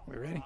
We ready?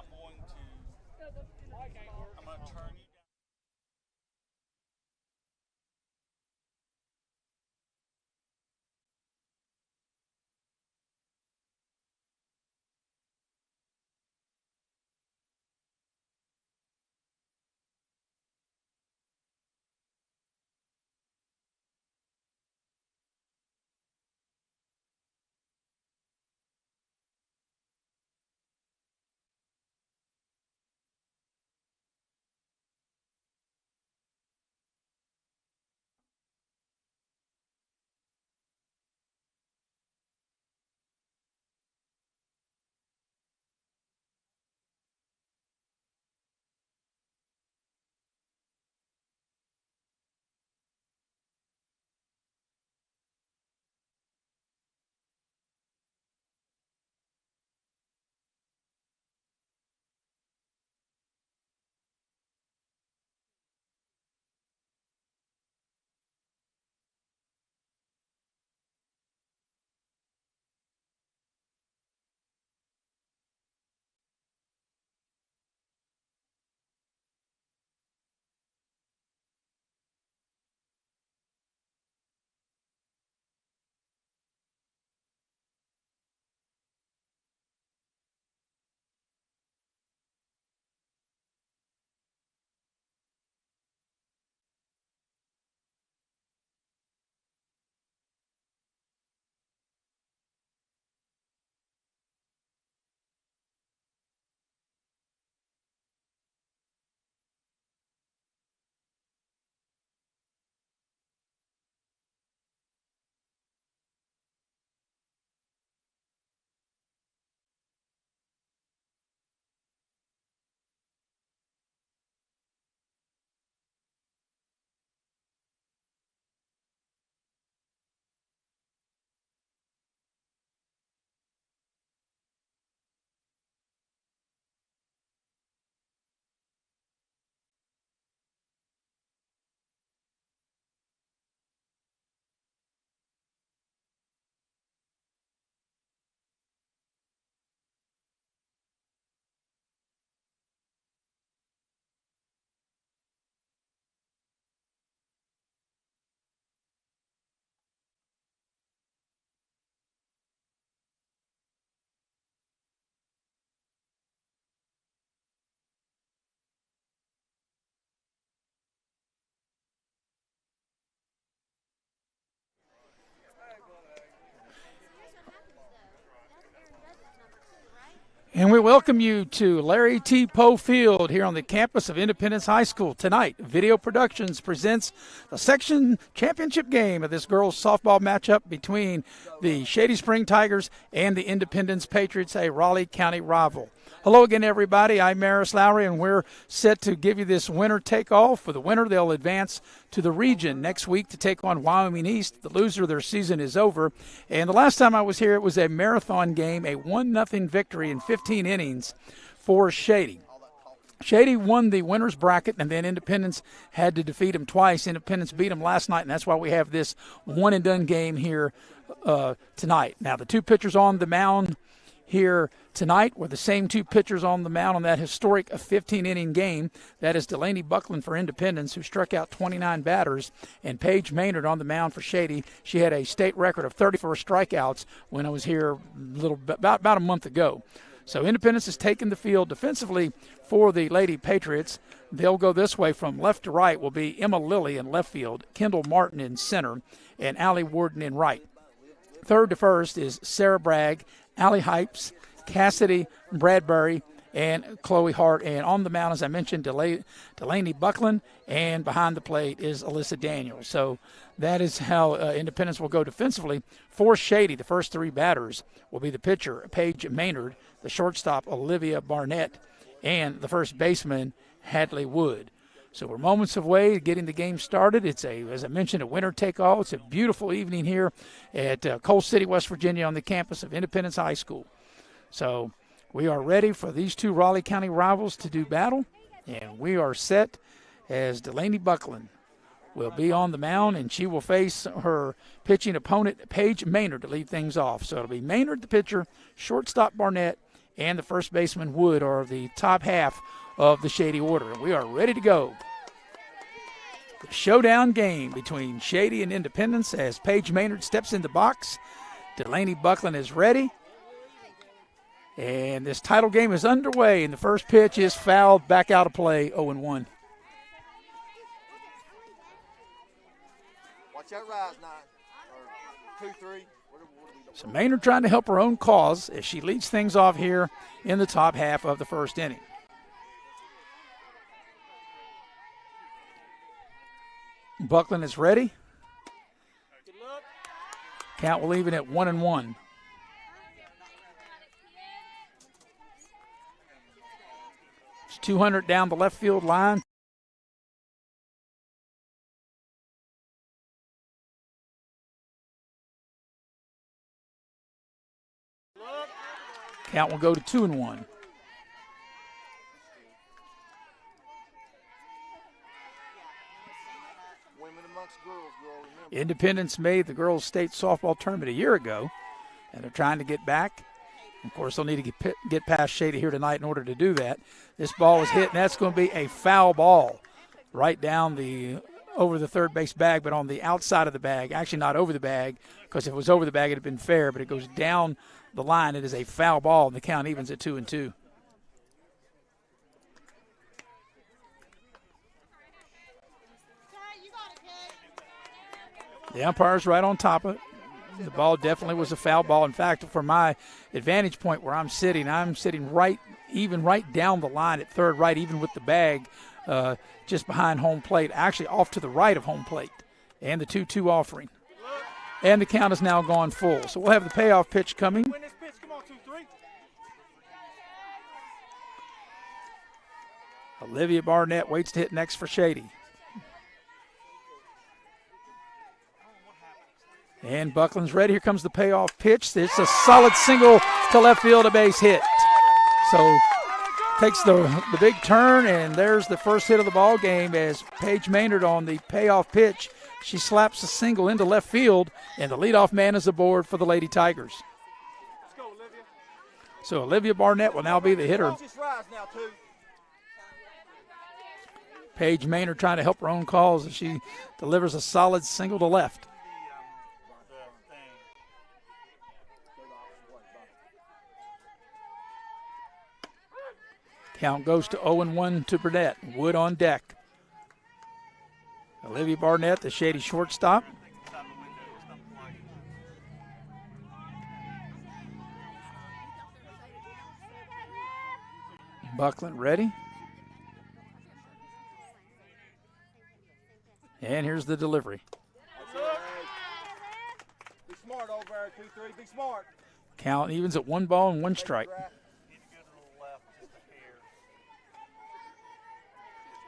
And we welcome you to Larry T. Poe Field here on the campus of Independence High School. Tonight, Video Productions presents the section championship game of this girls' softball matchup between the Shady Spring Tigers and the Independence Patriots, a Raleigh County rival. Hello again, everybody. I'm Maris Lowry, and we're set to give you this winner take-all. For the winner, they'll advance to the region next week to take on Wyoming East. The loser, their season is over. And the last time I was here, it was a marathon game, a 1-0 victory in 15 innings for Shady. Shady won the winner's bracket, and then Independence had to defeat them twice. Independence beat them last night, and that's why we have this one-and-done game here tonight. Now, the two pitchers on the mound here tonight were the same two pitchers on the mound on that historic 15-inning game. That is Delaney Buckland for Independence, who struck out 29 batters, and Paige Maynard on the mound for Shady. She had a state record of 34 strikeouts when I was here about a month ago. So Independence has taken the field defensively for the Lady Patriots. They'll go this way from left to right will be Emma Lilly in left field, Kendall Martin in center, and Allie Warden in right. Third to first is Sarah Bragg, Allie Hypes, Cassidy Bradbury, and Chloe Hart. And on the mound, as I mentioned, Delaney Buckland, and behind the plate is Alyssa Daniels. So that is how Independence will go defensively. For Shady, the first three batters will be the pitcher, Paige Maynard, the shortstop, Olivia Barnett, and the first baseman, Hadley Wood. So we're moments away getting the game started. It's as I mentioned, a winner-take-all. It's a beautiful evening here at Coal City, West Virginia, on the campus of Independence High School. So we are ready for these two Raleigh County rivals to do battle, and we are set as Delaney Buckland will be on the mound, and she will face her pitching opponent, Paige Maynard, to lead things off. So it'll be Maynard, the pitcher, shortstop Barnett, and the first baseman Wood are the top half of the Shady order. And we are ready to go. The showdown game between Shady and Independence as Paige Maynard steps in the box. Delaney Buckland is ready. And this title game is underway, and the first pitch is fouled back out of play, 0-1. Watch that rise, 9 or 2-3. So Maynard trying to help her own cause as she leads things off here in the top half of the first inning. Buckland is ready. Count will even at 1-1. It's 200 down the left field line. Count will go to 2-1. Women amongst girls, remember. Independence made the girls' state softball tournament a year ago, and they're trying to get back. Of course, they'll need to get past Shady here tonight in order to do that. This ball is hit, and that's going to be a foul ball right down over the third base bag, but on the outside of the bag. Actually, not over the bag, because if it was over the bag, it would have been fair, but it goes down the line. It is a foul ball, and the count evens at 2-2. The umpire's right on top of it. The ball definitely was a foul ball. In fact, from my advantage point where I'm sitting right down the line at third right, even with the bag just behind home plate, actually off to the right of home plate, and the 2-2 offering. And the count is now gone full. So we'll have the payoff pitch coming. Olivia Barnett waits to hit next for Shady. And Buckland's ready. Here comes the payoff pitch. It's a solid single to left field, a base hit. So takes the big turn, and there's the first hit of the ball game as Paige Maynard on the payoff pitch. She slaps a single into left field, and the leadoff man is aboard for the Lady Tigers. Let's go, Olivia. So Olivia Barnett will now be the hitter. Paige Maynard trying to help her own cause as she delivers a solid single to left. Count goes to 0-1 to Burnett. Wood on deck. Olivia Barnett, the Shady shortstop. Buckland ready. And here's the delivery. Be smart over there, 2-3. Be smart. Count evens at 1 ball and 1 strike.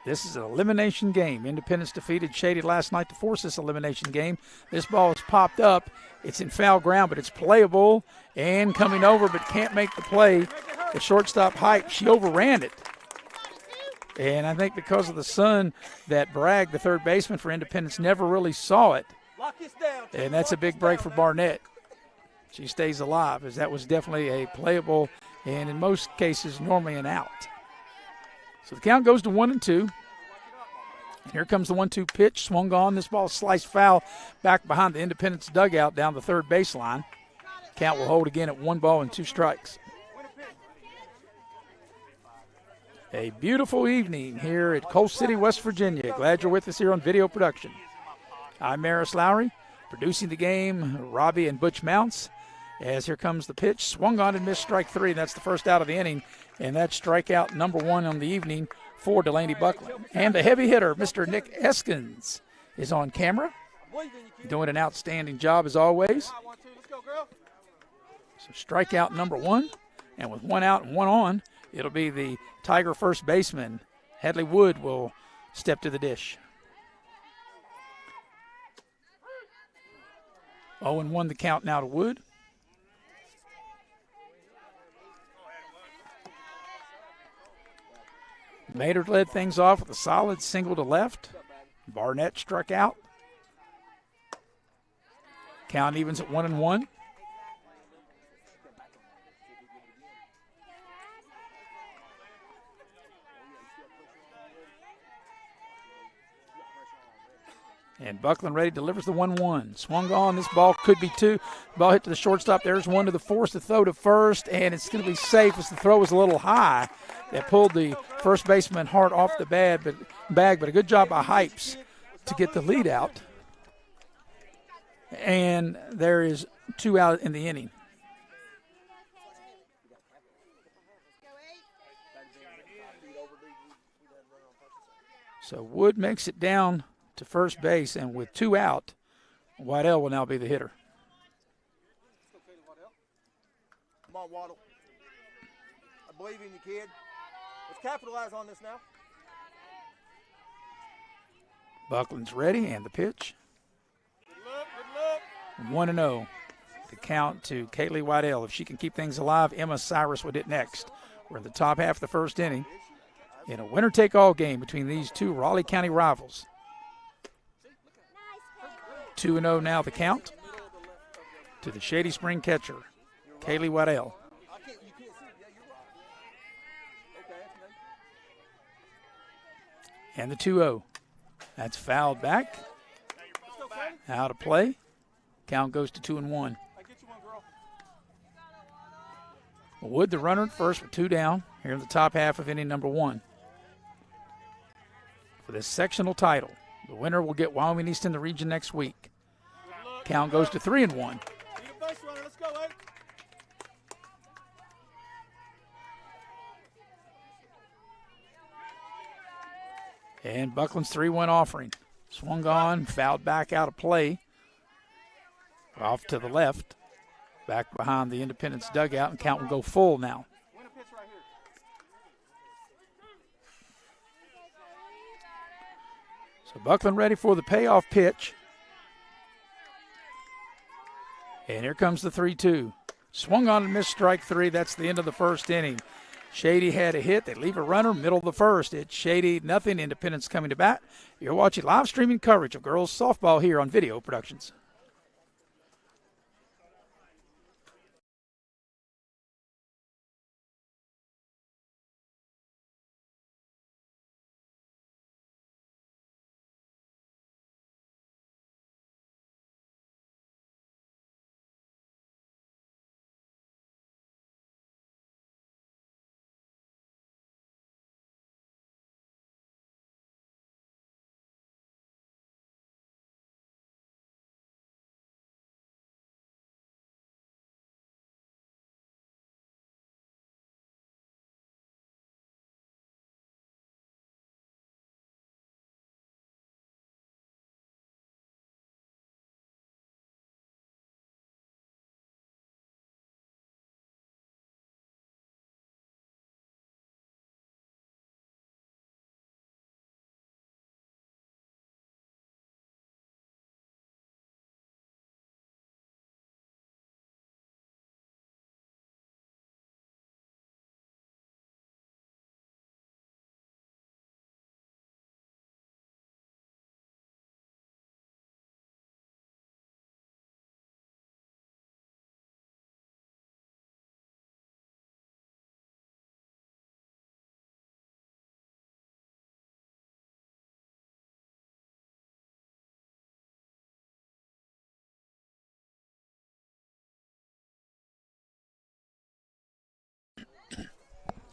This is an elimination game. Independence defeated Shady last night to force this elimination game. This ball is popped up. It's in foul ground, but it's playable. And coming over, but can't make the play. The shortstop Hype, she overran it. And I think because of the sun that Bragg, the third baseman for Independence, never really saw it. And that's a big break for Barnett. She stays alive, as that was definitely a playable and in most cases normally an out. So the count goes to 1-2. And here comes the 1-2 pitch, swung on. This ball sliced foul back behind the Independence dugout down the third baseline. Count will hold again at 1 ball and 2 strikes. A beautiful evening here at Coal City, West Virginia. Glad you're with us here on Video Production. I'm Maris Lowry, producing the game, Robbie and Butch Mounts. As here comes the pitch, swung on and missed strike 3. That's the first out of the inning, and that's strikeout number 1 on the evening for Delaney Buckland. And the heavy hitter, Mr. Nick Eskins, is on camera, doing an outstanding job as always. So strikeout number 1, and with 1 out and 1 on, it'll be the Tiger first baseman, Hadley Wood, will step to the dish. 0-1 the count now to Wood. Maynard led things off with a solid single to left. Barnett struck out. Count evens at 1-1. And Buckland Ready delivers the 1-1. Swung on. This ball could be two. Ball hit to the shortstop. There's one to the force to throw to first, and it's going to be safe as the throw was a little high. That pulled the first baseman Hart off the bag, but a good job by Hypes to get the lead out. And there is 2 out in the inning. So Wood makes it down to first base, and with 2 out, Waddell will now be the hitter. Come on, Waddle. I believe in you, kid. Let's capitalize on this now. Buckland's ready, and the pitch. Good luck, 1-0. The count to Kaylee Waddell. If she can keep things alive, Emma Cyrus would hit next. We're in the top half of the first inning in a winner-take-all game between these two Raleigh County rivals. 2-0 now the count to the Shady Spring catcher, Kaylee Waddell. And the 2-0. That's fouled back. Out of play. Count goes to 2-1. Wood, the runner at first with 2 down here in the top half of inning number 1. For this sectional title, the winner will get Wyoming East in the region next week. Count goes to 3-1. And Buckland's 3-1 offering. Swung on, fouled back out of play. Off to the left. Back behind the Independence dugout, and count will go full now. So Buckland ready for the payoff pitch. And here comes the 3-2. Swung on and missed strike 3. That's the end of the first inning. Shady had a hit. They leave a runner, middle of the first. It's Shady, nothing. Independence coming to bat. You're watching live streaming coverage of girls softball here on Video Productions.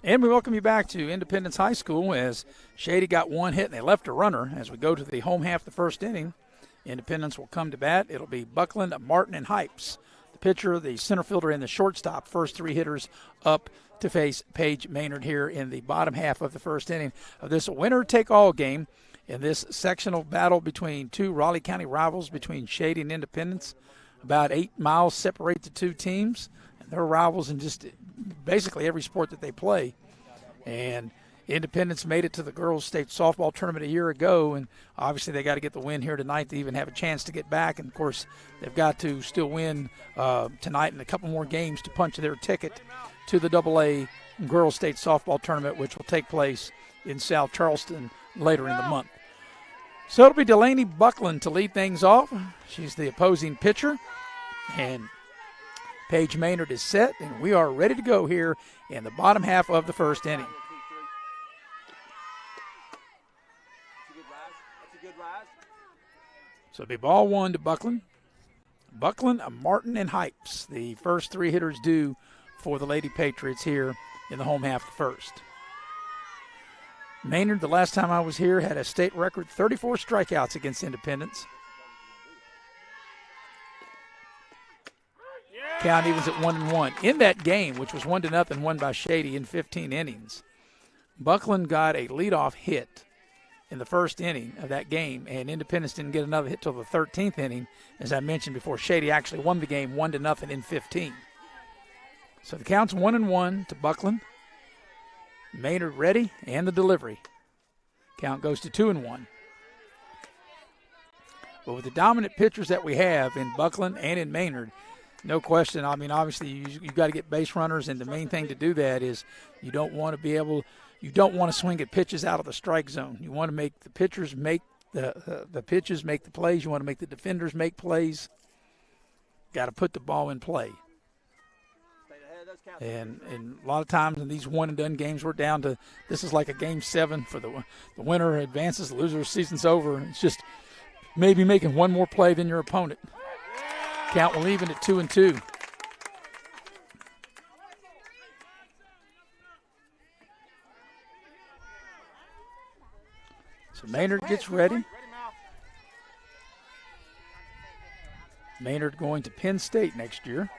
And we welcome you back to Independence High School as Shady got 1 hit and they left a runner. As we go to the home half of the first inning, Independence will come to bat. It'll be Buckland, Martin, and Hypes. The pitcher, the center fielder, and the shortstop. First 3 hitters up to face Paige Maynard here in the bottom half of the first inning of this winner-take-all game in this sectional battle between 2 Raleigh County rivals, between Shady and Independence. About 8 miles separate the 2 teams. They're rivals in just basically every sport that they play. And Independence made it to the girls' state softball tournament a year ago, and obviously they got to get the win here tonight to even have a chance to get back. And, of course, they've got to still win tonight and a couple more games to punch their ticket to the AA girls' state softball tournament, which will take place in South Charleston later in the month. So it'll be Delaney Buckland to lead things off. She's the opposing pitcher. And Paige Maynard is set, and we are ready to go here in the bottom half of the first inning. So it'll be ball one to Buckland. Buckland, Martin, and Hypes, the first three hitters due for the Lady Patriots here in the home half of the first. Maynard, the last time I was here, had a state record 34 strikeouts against Independence. Count evens at 1-1. In that game, which was 1-0, won by Shady in 15 innings, Buckland got a leadoff hit in the first inning of that game, and Independence didn't get another hit till the 13th inning. As I mentioned before, Shady actually won the game 1-0 in 15. So the count's 1-1 to Buckland. Maynard ready, and the delivery. Count goes to 2-1. But with the dominant pitchers that we have in Buckland and in Maynard, no question. I mean, obviously, you've got to get base runners, and the main thing to do that is you don't want to swing at pitches out of the strike zone. You want to make the pitchers make the pitches, make the plays. You want to make the defenders make plays. Got to put the ball in play. And a lot of times in these one-and-done games, we're down to this is like a game 7 for the winner advances, the loser, season's over. It's just maybe making one more play than your opponent. Count will even at 2-2. So Maynard gets ready. Maynard going to Penn State next year.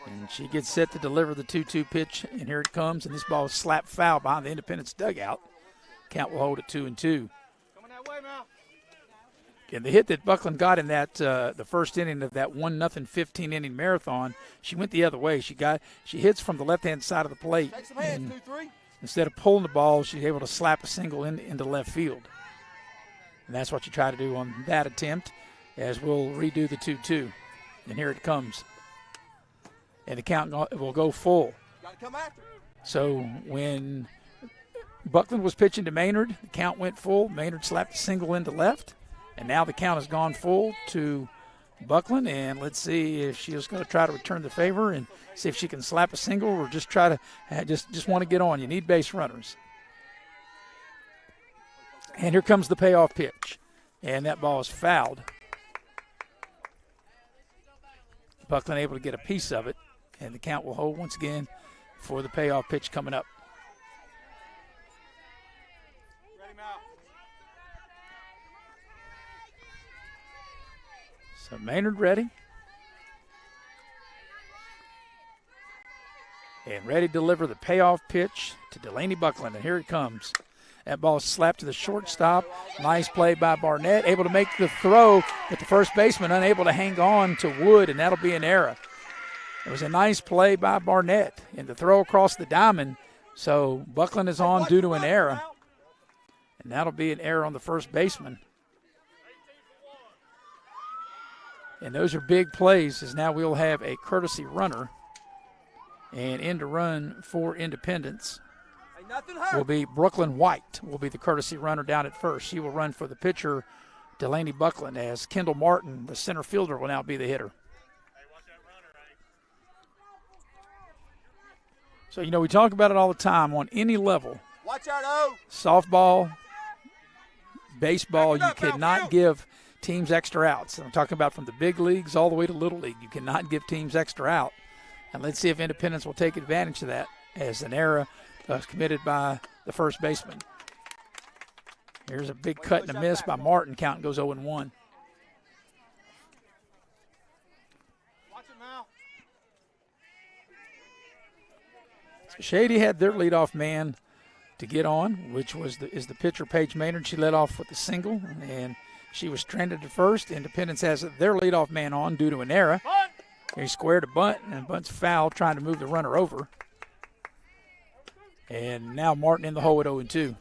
And she gets set to deliver the 2-2 pitch, and here it comes, and this ball is slapped foul behind the Independence dugout. Count will hold at 2-2. And the hit that Buckland got in that the first inning of that 1-0 15-inning marathon, she went the other way. She hits from the left-hand side of the plate. Instead of pulling the ball, she's able to slap a single into left field. And that's what you try to do on that attempt, as we'll redo the 2-2. And here it comes. And the count will go full. So when Buckland was pitching to Maynard, the count went full. Maynard slapped a single into left. And now the count has gone full to Buckland. And let's see if she's going to try to return the favor and see if she can slap a single or just try to just want to get on. You need base runners. And here comes the payoff pitch. And that ball is fouled. Buckland able to get a piece of it. And the count will hold once again for the payoff pitch coming up. So Maynard ready. And ready to deliver the payoff pitch to Delaney Buckland. And here it comes. That ball is slapped to the shortstop. Nice play by Barnett. Able to make the throw, but the first baseman unable to hang on to Wood, and that'll be an error. It was a nice play by Barnett and the throw across the diamond. So Buckland is on due to an error. And that'll be an error on the first baseman. And those are big plays, as now we'll have a courtesy runner. And in to run for Independence will be Brooklyn White, will be the courtesy runner down at first. She will run for the pitcher, Delaney Buckland, as Kendall Martin, the center fielder, will now be the hitter. So, you know, we talk about it all the time on any level. Watch out, O. Softball, baseball, you cannot give teams extra outs. I'm talking about from the big leagues all the way to little league. You cannot give teams extra out. And let's see if Independence will take advantage of that as an error committed by the first baseman. Here's a big cut and a miss by Martin. Count goes 0-1. Watch it now. Shady had their leadoff man to get on, which is the pitcher, Paige Maynard. She led off with a single, and she was stranded at first. Independence has their leadoff man on due to an error. He squared a bunt, and bunt's foul, trying to move the runner over. And now Martin in the hole at 0-2.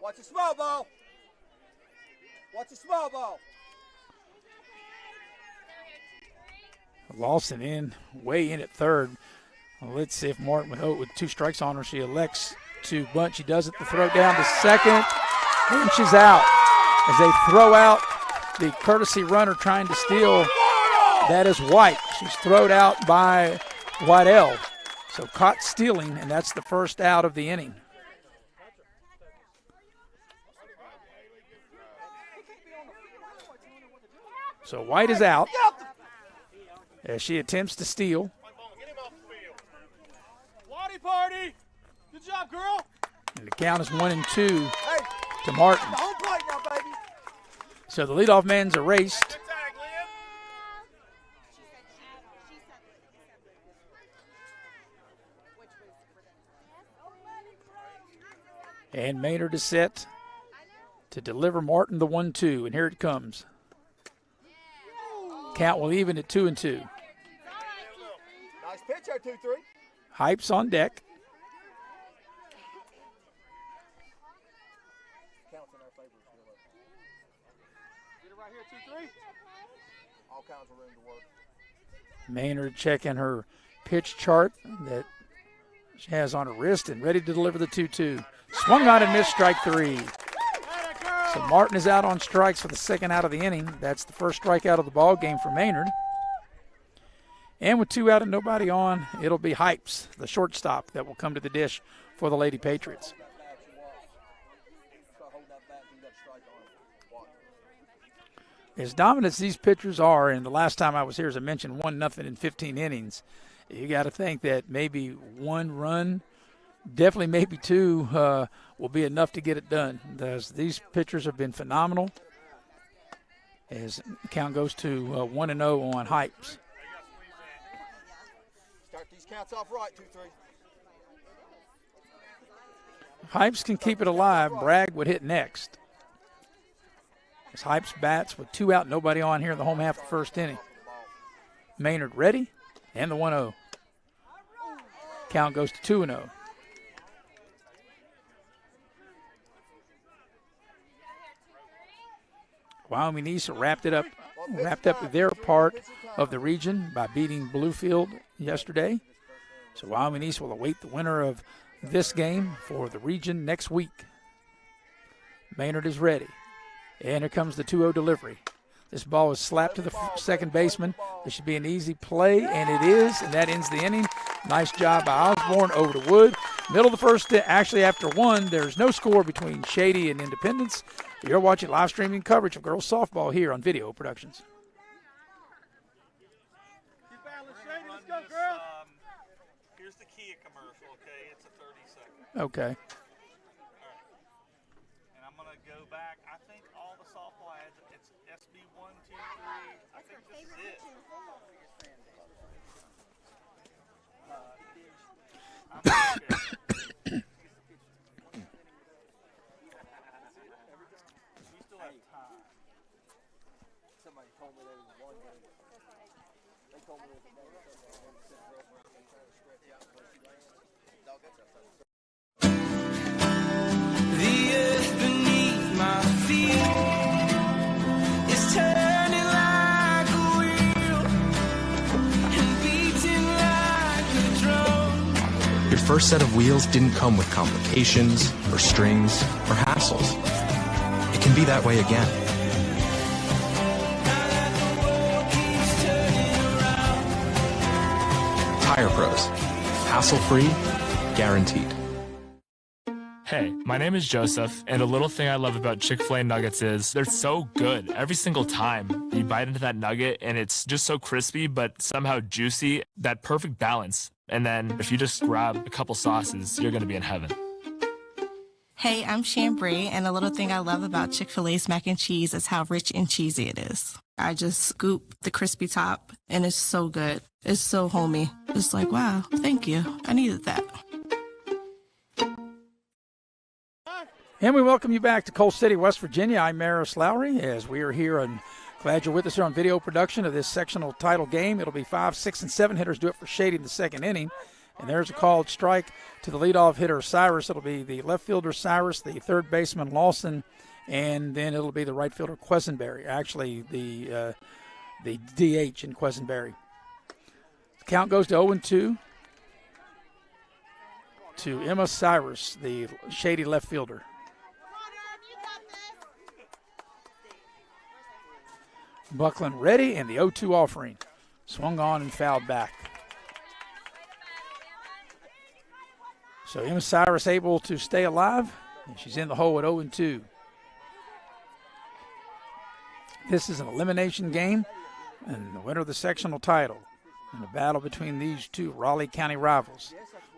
Watch the small ball. Watch the small ball. Lawson way in at third. Well, let's see if Martin, with 2 strikes on her, she elects to bunt. She does it. The throw down to second, and she's out. As they throw out the courtesy runner trying to steal, that is White. She's thrown out by Whitell. So caught stealing, and that's the first out of the inning. So White is out as she attempts to steal. Party. Good job, girl. And the count is 1-2 to Martin. Home plate now, baby. So the leadoff man's erased. And Maynard is set to deliver Martin the 1-2, and here it comes. Count will even at 2-2. Nice pitch there, 2-3. Hypes on deck. Counts in our favor. Get it right here, 2-3. All kinds of room to work. Maynard checking her pitch chart that she has on her wrist and ready to deliver the 2-2. Swung on and missed, strike 3. So Martin is out on strikes for the second out of the inning. That's the first strikeout of the ball game for Maynard. And with 2 out and nobody on, it'll be Hypes, the shortstop, that will come to the dish for the Lady Patriots. As dominant as these pitchers are, and the last time I was here, as I mentioned, 1-0 in 15 innings, you got to think that maybe 1 run, definitely maybe 2, will be enough to get it done. These pitchers have been phenomenal as the count goes to 1-0 on Hypes. Start these counts off right, 2-3. Hypes can keep it alive. Bragg would hit next. As Hypes bats with 2 out, nobody on here in the home half of the first inning. Maynard ready, and the 1-0. Count goes to 2-0. Wyoming East wrapped up their part of the region by beating Bluefield yesterday. So Wyoming East will await the winner of this game for the region next week. Maynard is ready. And here comes the 2-0 delivery. This ball is slapped to the second baseman. This should be an easy play, and it is, and that ends the inning. Nice job by Osborne over to Wood. Middle of the first, actually after 1, there's no score between Shady and Independence. You're watching live streaming coverage of girls softball here on Video Productions. Keep battling, Shady. Let's go, girl. Here's the Kia commercial, okay? It's a 30-second. Okay. And I'm going to go back. I think all the softball ads, it's SB 1, 2, 3. I think this is it. We still have time. Somebody told me there was one game. They told me there was a game trying to stretch out where she lands. Dog, that's outside. The earth beneath my feet is turning like a wheel and beating like a drum. Your first set of wheels didn't come with complications or strings or hassles. It can be that way again. Tire Pros. Hassle-free, guaranteed. Hey, my name is Joseph, and a little thing I love about Chick-fil-A nuggets is they're so good every single time. You bite into that nugget, and it's just so crispy, but somehow juicy, that perfect balance. And then if you just grab a couple sauces, you're going to be in heaven. Hey, I'm Chambray, and a little thing I love about Chick-fil-A's mac and cheese is how rich and cheesy it is. I just scoop the crispy top, and it's so good. It's so homey. It's like, wow, thank you. I needed that. And we welcome you back to Coal City, West Virginia. I'm Maris Lowry, as we are here, and glad you're with us here on video production of this sectional title game. It'll be 5, 6, and 7 hitters do it for Shady in the second inning. And there's a called strike to the leadoff hitter, Cyrus. It'll be the left fielder, Cyrus, the third baseman, Lawson, and then it'll be the right fielder, Quesenberry. Actually, the DH in Quesenberry. The count goes to 0-2. to Emma Cyrus, the Shady left fielder. Buckland ready, and the 0-2 offering. Swung on and fouled back. So Emma Cyrus able to stay alive, and she's in the hole at 0-2. This is an elimination game, and the winner of the sectional title in a battle between these two Raleigh County rivals.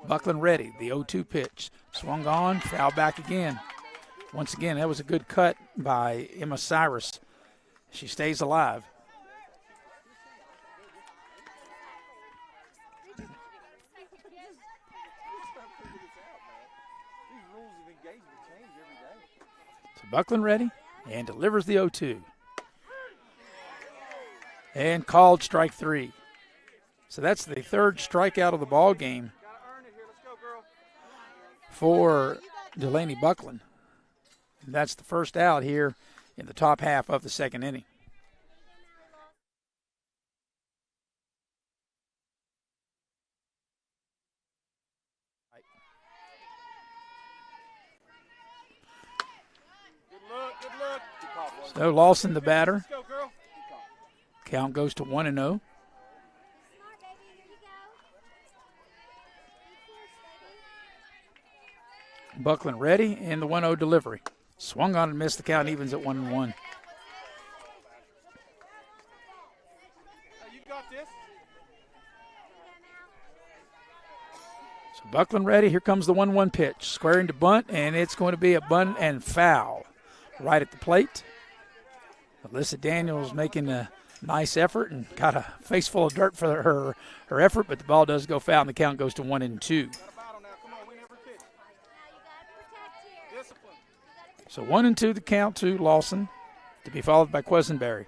Buckland ready, the 0-2 pitch. Swung on, foul back again. Once again, that was a good cut by Emma Cyrus. She stays alive. So Buckland ready and delivers the 0-2. And called strike 3. So that's the third strikeout of the ball game for Delaney Buckland. And that's the first out here in the top half of the second inning. So Lawson, the batter. Count goes to 1-0. Buckland ready, and the 1-0 delivery. Swung on and missed. The count evens at 1-1. So Buckland ready. Here comes the 1-1 pitch. Squaring to bunt, and it's going to be a bunt and foul right at the plate. Alyssa Daniels making a nice effort and got a face full of dirt for her effort, but the ball does go foul, and the count goes to 1-2. So 1-2 the count to Lawson, to be followed by Quesenberry.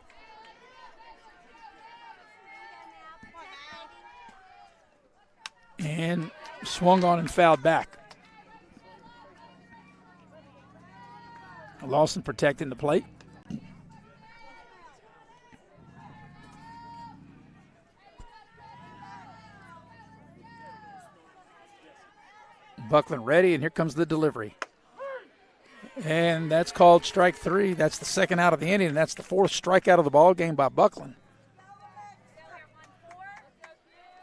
And swung on and fouled back. Lawson protecting the plate. Buckland ready, and here comes the delivery. And that's called strike 3. That's the second out of the inning, and that's the fourth strikeout of the ball game by Buckland.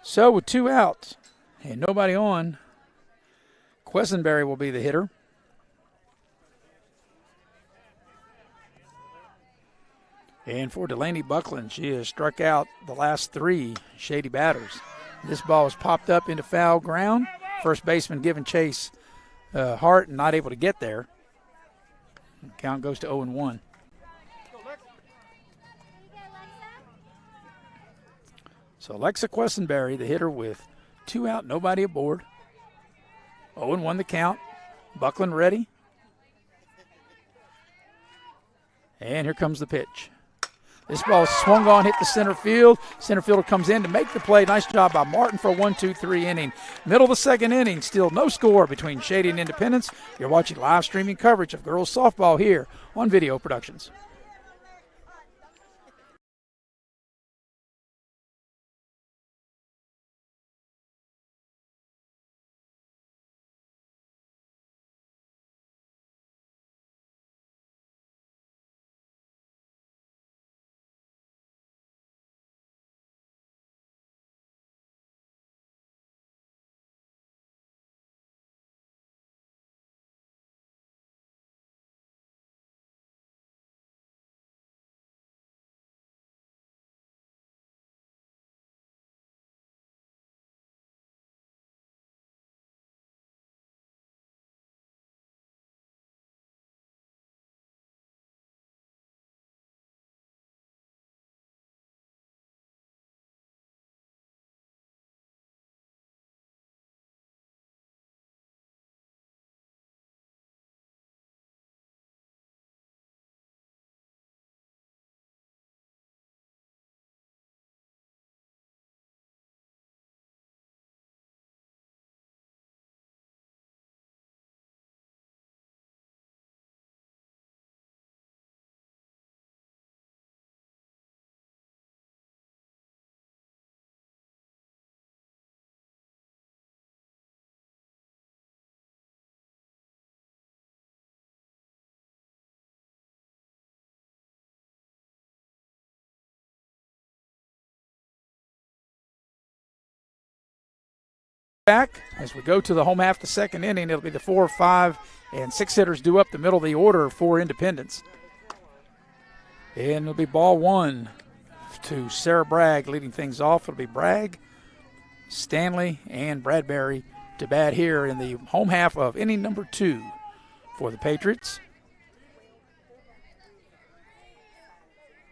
So with 2 outs and nobody on, Quesenberry will be the hitter. And for Delaney Buckland, she has struck out the last 3 Shady batters. This ball is popped up into foul ground. First baseman giving chase Hart and not able to get there. Count goes to 0-1. So Alexa Quesenberry, the hitter, with 2 out, nobody aboard. 0-1 the count. Buckland ready. And here comes the pitch. This ball swung on, hit the center field. Center fielder comes in to make the play. Nice job by Martin for a 1-2-3 inning. Middle of the second inning, still no score between Shady and Independence. You're watching live streaming coverage of girls softball here on Video Productions. back as we go to the home half of the second inning. It'll be the 4, 5, and 6 hitters due up the middle of the order for Independence. And it'll be ball 1 to Sarah Bragg leading things off. It'll be Bragg, Stanley, and Bradbury to bat here in the home half of inning number 2 for the Patriots.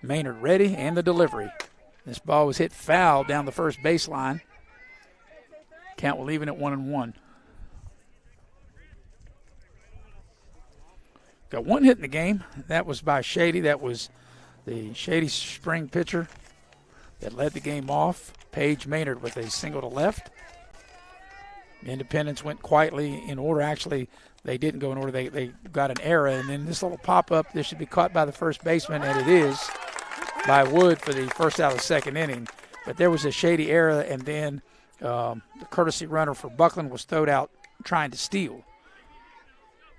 Maynard ready, and the delivery. This ball was hit foul down the first baseline. Count will leave it at 1-1. Got one hit in the game. That was by Shady. That was the Shady spring pitcher that led the game off. Paige Maynard with a single to left. Independence went quietly in order. Actually, they didn't go in order. They got an error, and then this little pop-up, this should be caught by the first baseman, and it is by Wood for the first out of the second inning. But there was a Shady error, and then the courtesy runner for Buckland was thrown out trying to steal.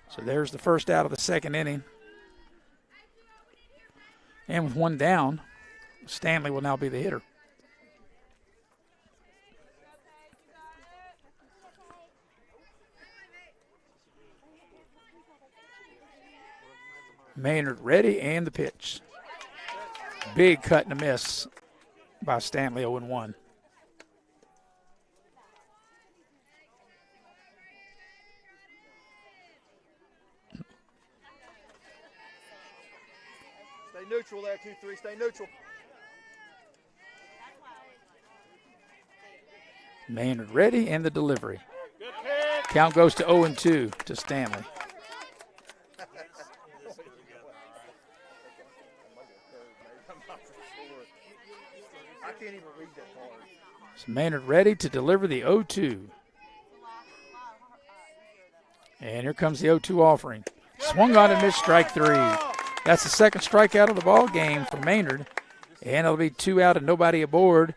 So there's the first out of the second inning. And with one down, Stanley will now be the hitter. Maynard ready, and the pitch. Big cut and a miss by Stanley, 0-1. Stay neutral there, 2-3. Stay neutral. Maynard ready, and the delivery. Count goes to 0-2 to Stanley. I can't even read that hard. So Maynard ready to deliver the 0-2. And here comes the 0-2 offering. Swung on and missed, strike 3. That's the second strikeout of the ball game for Maynard. And it'll be 2 out and nobody aboard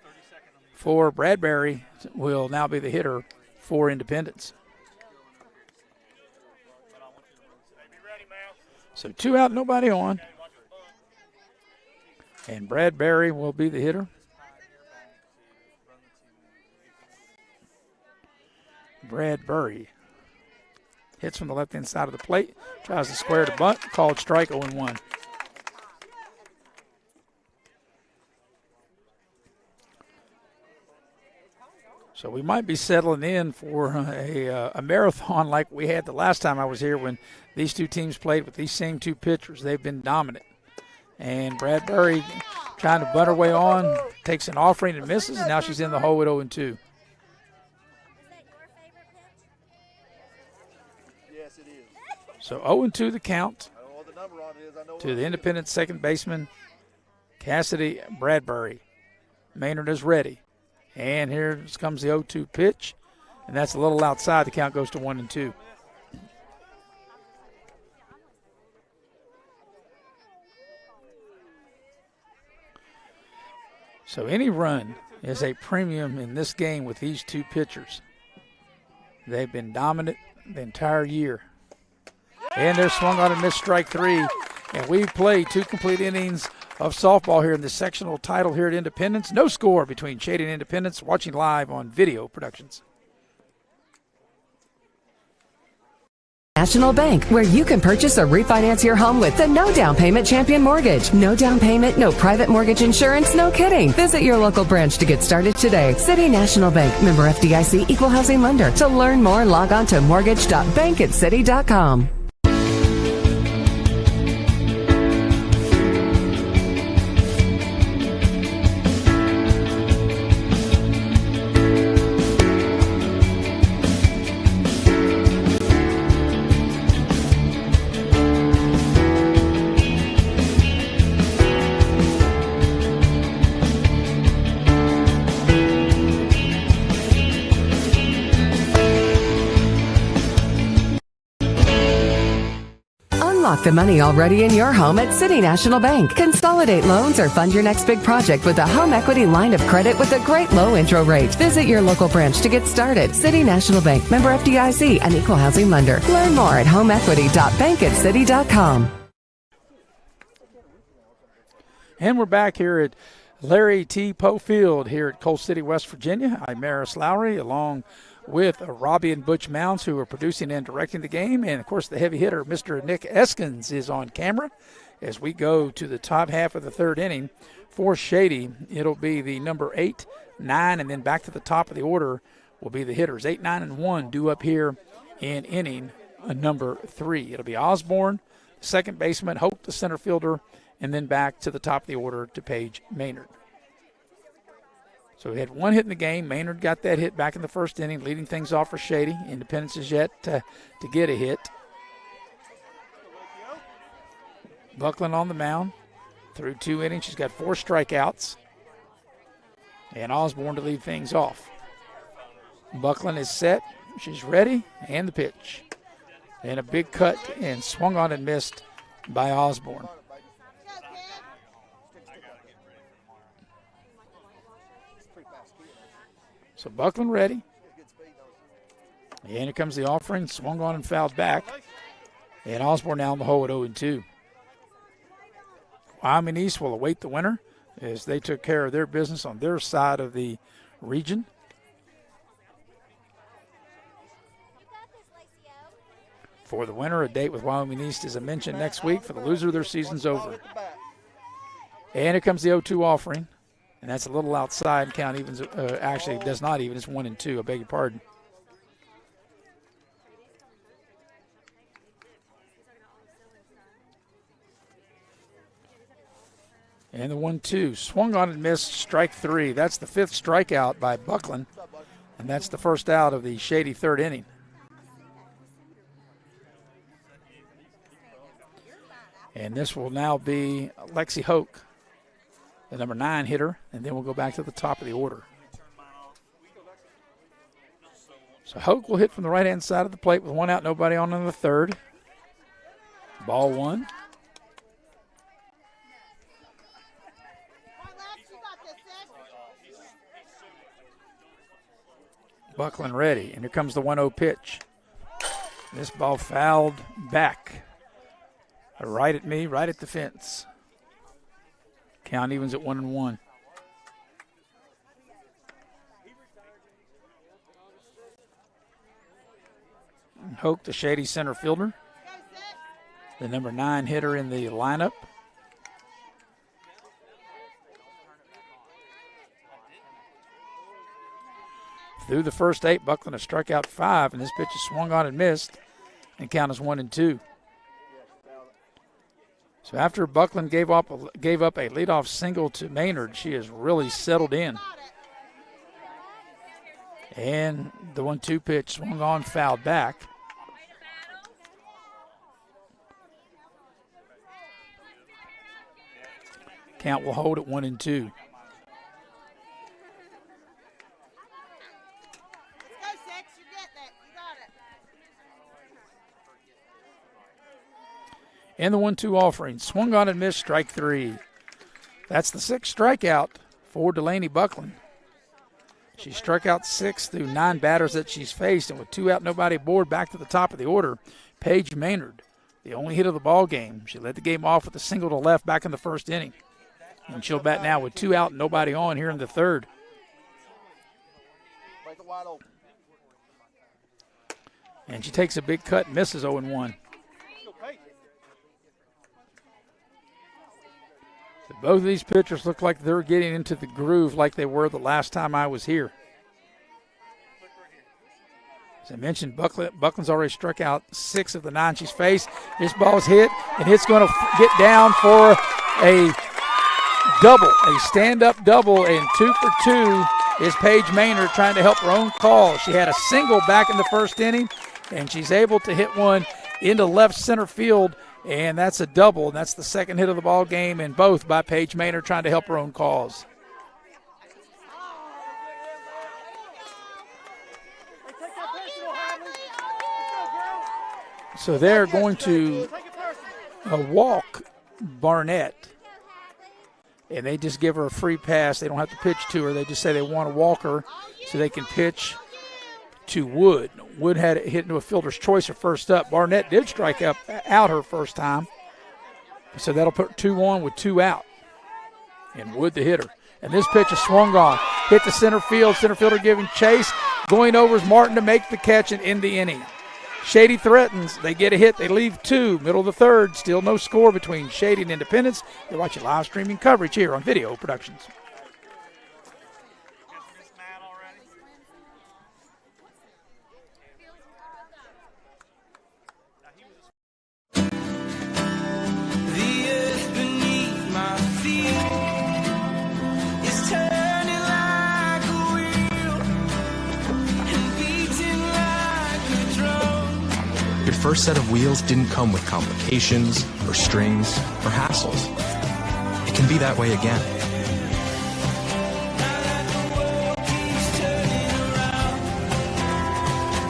for Bradbury. Will now be the hitter for Independence. So 2 out, nobody on. And Bradbury will be the hitter. Bradbury hits from the left-hand side of the plate, tries to square to bunt, called strike, 0-1. So we might be settling in for a marathon like we had the last time I was here when these two teams played with these same two pitchers. They've been dominant. And Bradbury trying to bunt her way on, takes an offering and misses, and now she's in the hole at 0-2. Yes, it is. So 0-2 the count I don't know what the number on it is. I know to the Independent second baseman, Cassidy Bradbury. Maynard is ready. And here comes the 0-2 pitch, and that's a little outside. The count goes to 1-2. So any run is a premium in this game with these two pitchers. They've been dominant the entire year. And they're swung on and missed, strike 3. And we've played 2 complete innings of softball here in the sectional title here at Independence. No score between Shady and Independence. Watching live on Video Productions. National Bank, where you can purchase or refinance your home with the no down payment Champion Mortgage. No down payment, no private mortgage insurance, no kidding. Visit your local branch to get started today. City National Bank, member FDIC, equal housing lender. To learn more, log on to mortgage.bankatcity.com. Unlock the money already in your home at City National Bank. Consolidate loans or fund your next big project with a home equity line of credit with a great low intro rate. Visit your local branch to get started. City National Bank, member FDIC, and equal housing lender. Learn more at homeequity.bankatcity.com. And we're back here at Larry T. Poe Field here at Coal City, West Virginia. I'm Maris Lowry along with Robbie and Butch Mounds, who are producing and directing the game. And, of course, the heavy hitter, Mr. Nick Eskins, is on camera as we go to the top half of the third inning. For Shady, it'll be the number 8, 9, and then back to the top of the order will be the hitters. 8, 9, and 1 due up here in inning number 3. It'll be Osborne, second baseman, Hope, the center fielder, and then back to the top of the order to Paige Maynard. So we had one hit in the game. Maynard got that hit back in the first inning, leading things off for Shady. Independence is yet to get a hit. Buckland on the mound through 2 innings. She's got 4 strikeouts. And Osborne to lead things off. Buckland is set. She's ready. And the pitch. And a big cut and swung on and missed by Osborne. So Buckland ready. And here comes the offering. Swung on and fouled back. And Osborne now in the hole at 0-2. Wyoming East will await the winner as they took care of their business on their side of the region. For the winner, a date with Wyoming East, as I mentioned, next week. For the loser, their season's over. And here comes the 0-2 offering. And that's a little outside. Count evens, actually it does not even. It's 1-2. I beg your pardon. And the 1-2. Swung on and missed. Strike 3. That's the 5th strikeout by Buckland. And that's the first out of the Shady third inning. And this will now be Lexi Hoke, the number 9 hitter, and then we'll go back to the top of the order. So Hoke will hit from the right-hand side of the plate with 1 out, nobody on in the third. Ball 1. Buckland ready, and here comes the 1-0 pitch. This ball fouled back. Right at me, right at the fence. Count evens at 1-1. Hoke, the Shady center fielder, the number 9 hitter in the lineup. Through the first 8, Buckland has struck out 5, and this pitch is swung on and missed, and count is 1-2. So after Buckland gave up a leadoff single to Maynard, she has really settled in. And the 1-2 pitch swung on, fouled back. Count will hold at 1-2. And the 1-2 offering. Swung on and missed, strike 3. That's the 6th strikeout for Delaney Buckland. She struck out 6 through 9 batters that she's faced, and with 2 out, nobody aboard, back to the top of the order, Paige Maynard, the only hit of the ball game. She led the game off with a single to left back in the first inning. And she'll bat now with 2 out and nobody on here in the third. And she takes a big cut and misses 0-1. Both of these pitchers look like they're getting into the groove like they were the last time I was here. As I mentioned, Buckland's already struck out 6 of the 9 she's faced. This ball's hit, and it's going to get down for a double, a stand-up double, and 2 for 2 is Paige Maynard trying to help her own cause. She had a single back in the first inning, and she's able to hit one into left center field. And that's a double, and that's the 2nd hit of the ball game, and both by Paige Maynard trying to help her own cause. So they're going to walk Barnett, and they just give her a free pass. They don't have to pitch to her. They just say they want to walk her so they can pitch to Wood. Wood had it hit into a fielder's choice her first up. Barnett did strike out her first time. So that'll put 2 on with 2 out. And Wood the hitter. And this pitch is swung on. Hit the center field. Center fielder giving chase. Going over is Martin to make the catch and end the inning. Shady threatens. They get a hit. They leave two. Middle of the third. Still no score between Shady and Independence. You're watching live streaming coverage here on Video Productions. The earth beneath my feet is turning like a wheel and beating like a drum. Your first set of wheels didn't come with complications or strings or hassles. It can be that way again.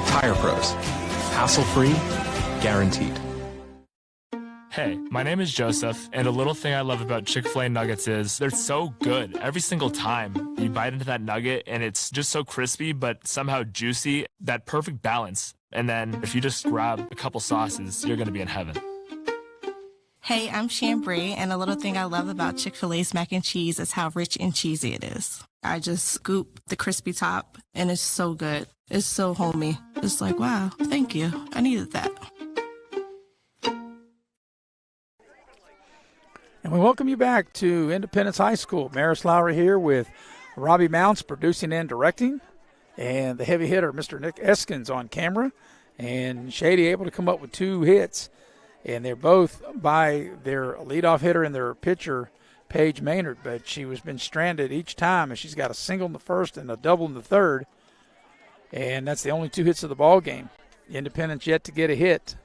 Tire Pros. Hassle-free, guaranteed. Hey, my name is Joseph, and a little thing I love about Chick-fil-A nuggets is they're so good every single time. You bite into that nugget, and it's just so crispy, but somehow juicy, that perfect balance. And then if you just grab a couple sauces, you're going to be in heaven. Hey, I'm Shambray, and a little thing I love about Chick-fil-A's mac and cheese is how rich and cheesy it is. I just scoop the crispy top, and it's so good. It's so homey. It's like, wow, thank you. I needed that. And we welcome you back to Independence High School. Maris Lowry here with Robbie Mounts producing and directing. And the heavy hitter, Mr. Nick Eskins, on camera. And Shady able to come up with 2 hits. And they're both by their leadoff hitter and their pitcher, Paige Maynard. But she has been stranded each time, and she's got a single in the first and a double in the third. And that's the only 2 hits of the ball game. Independence yet to get a hit,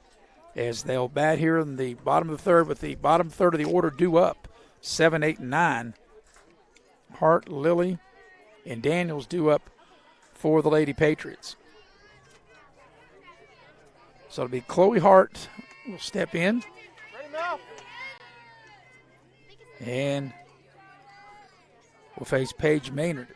as they'll bat here in the bottom of the third with the bottom third of the order due up, 7, 8, and 9. Hart, Lilly, and Daniels due up for the Lady Patriots. So it'll be Chloe Hart will step in. And will face Paige Maynard.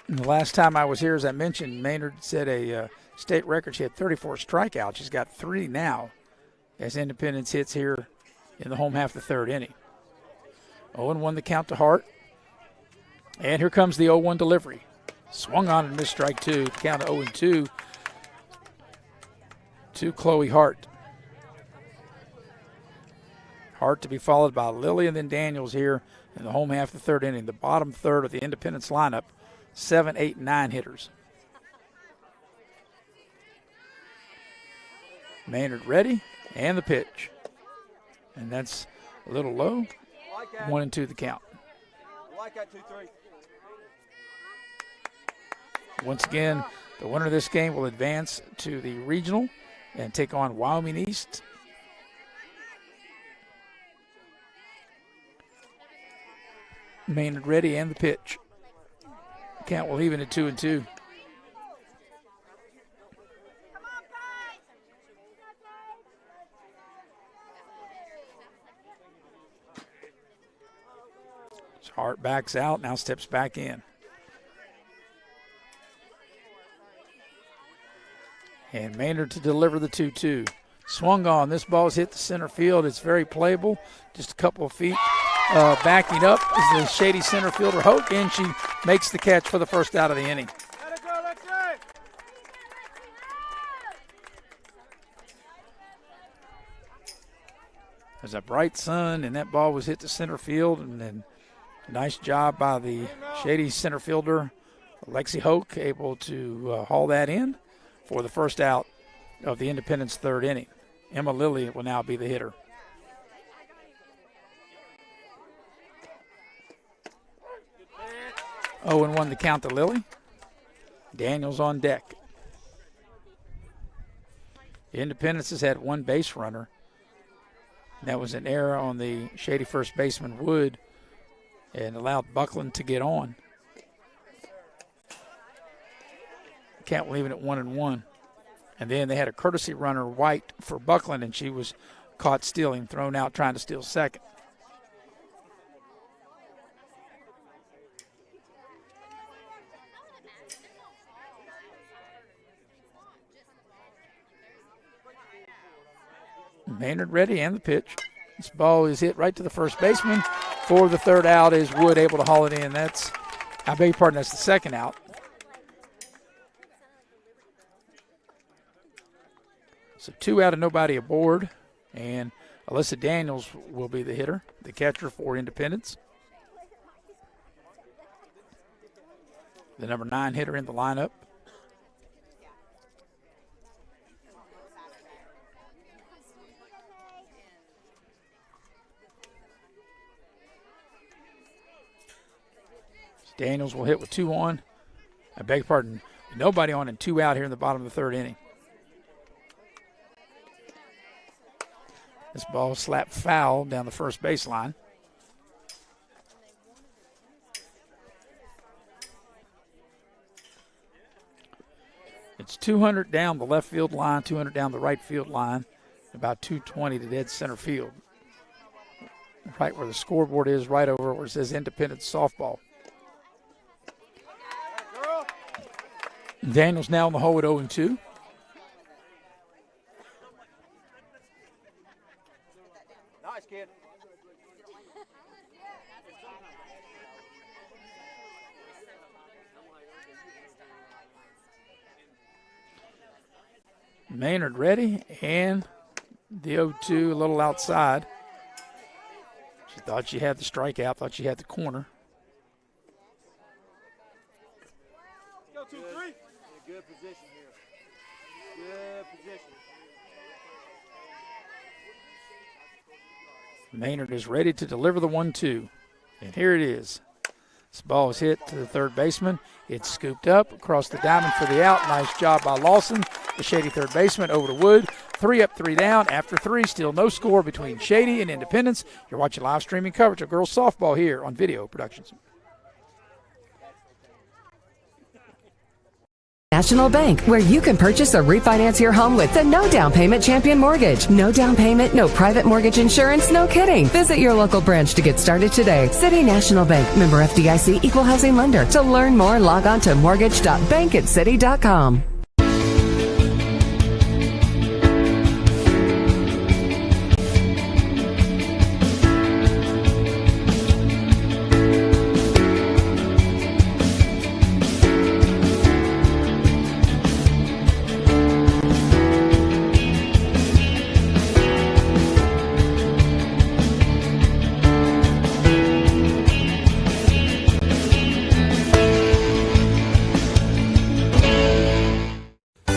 And the last time I was here, as I mentioned, Maynard set a state record. She had 34 strikeouts. She's got 3 now as Independence hits here in the home half of the third inning. 0-1 the count to Hart. And here comes the 0-1 delivery. Swung on and missed strike 2. The count to 0-2 to Chloe Hart. Hart to be followed by Lilly and then Daniels here in the home half of the third inning. The bottom third of the Independence lineup. 7, 8, 9 hitters. Maynard ready, and the pitch. And that's a little low. 1-2 the count. Like that 2-3. Once again, the winner of this game will advance to the regional and take on Wyoming East. Maynard ready, and the pitch. Count will even at 2-2. So Hart backs out, now steps back in. And Maynard to deliver the 2-2. Swung on. This ball's hit the center field. It's very playable. Just a couple of feet. Backing up is the Shady center fielder, Hoke, and she makes the catch for the first out of the inning. Let it go, let's go. There's a bright sun, and that ball was hit to center field, and then nice job by the Shady center fielder, Lexi Hoke, able to haul that in for the first out of the Independence third inning. Emma Lilly will now be the hitter. Oh, and 1 the count to Lilly. Daniels on deck. Independence has had 1 base runner. That was an error on the Shady first baseman Wood and allowed Buckland to get on. Count will even at 1-1. And then they had a courtesy runner, White, for Buckland, and she was caught stealing, thrown out trying to steal second. Maynard ready, and the pitch. This ball is hit right to the first baseman. For the third out is Wood able to haul it in. I beg your pardon, that's the second out. So 2 out and nobody aboard. And Alyssa Daniels will be the hitter, the catcher for Independence. The number 9 hitter in the lineup. Daniels will hit with 2 on. I beg your pardon, nobody on and 2 out here in the bottom of the third inning. This ball slapped foul down the first baseline. It's 200 down the left field line, 200 down the right field line, about 220 to dead center field. Right where the scoreboard is, right over where it says Independence Softball. Daniels now in the hole at 0-2. Nice, kid. Maynard ready, and the 0-2 a little outside. She thought she had the strikeout, thought she had the corner. Go 2-3. In a good position here. Good position. Maynard is ready to deliver the 1-2. And here it is. This ball is hit to the third baseman. It's scooped up across the diamond for the out. Nice job by Lawson, the Shady third baseman, over to Wood. 3 up, 3 down. After 3, still no score between Shady and Independence. You're watching live streaming coverage of girls softball here on Video Productions. National Bank, where you can purchase or refinance your home with the no down payment champion mortgage. No down payment, no private mortgage insurance, no kidding. Visit your local branch to get started today. City National Bank, member FDIC, equal housing lender. To learn more, log on to mortgage.bankatcity.com.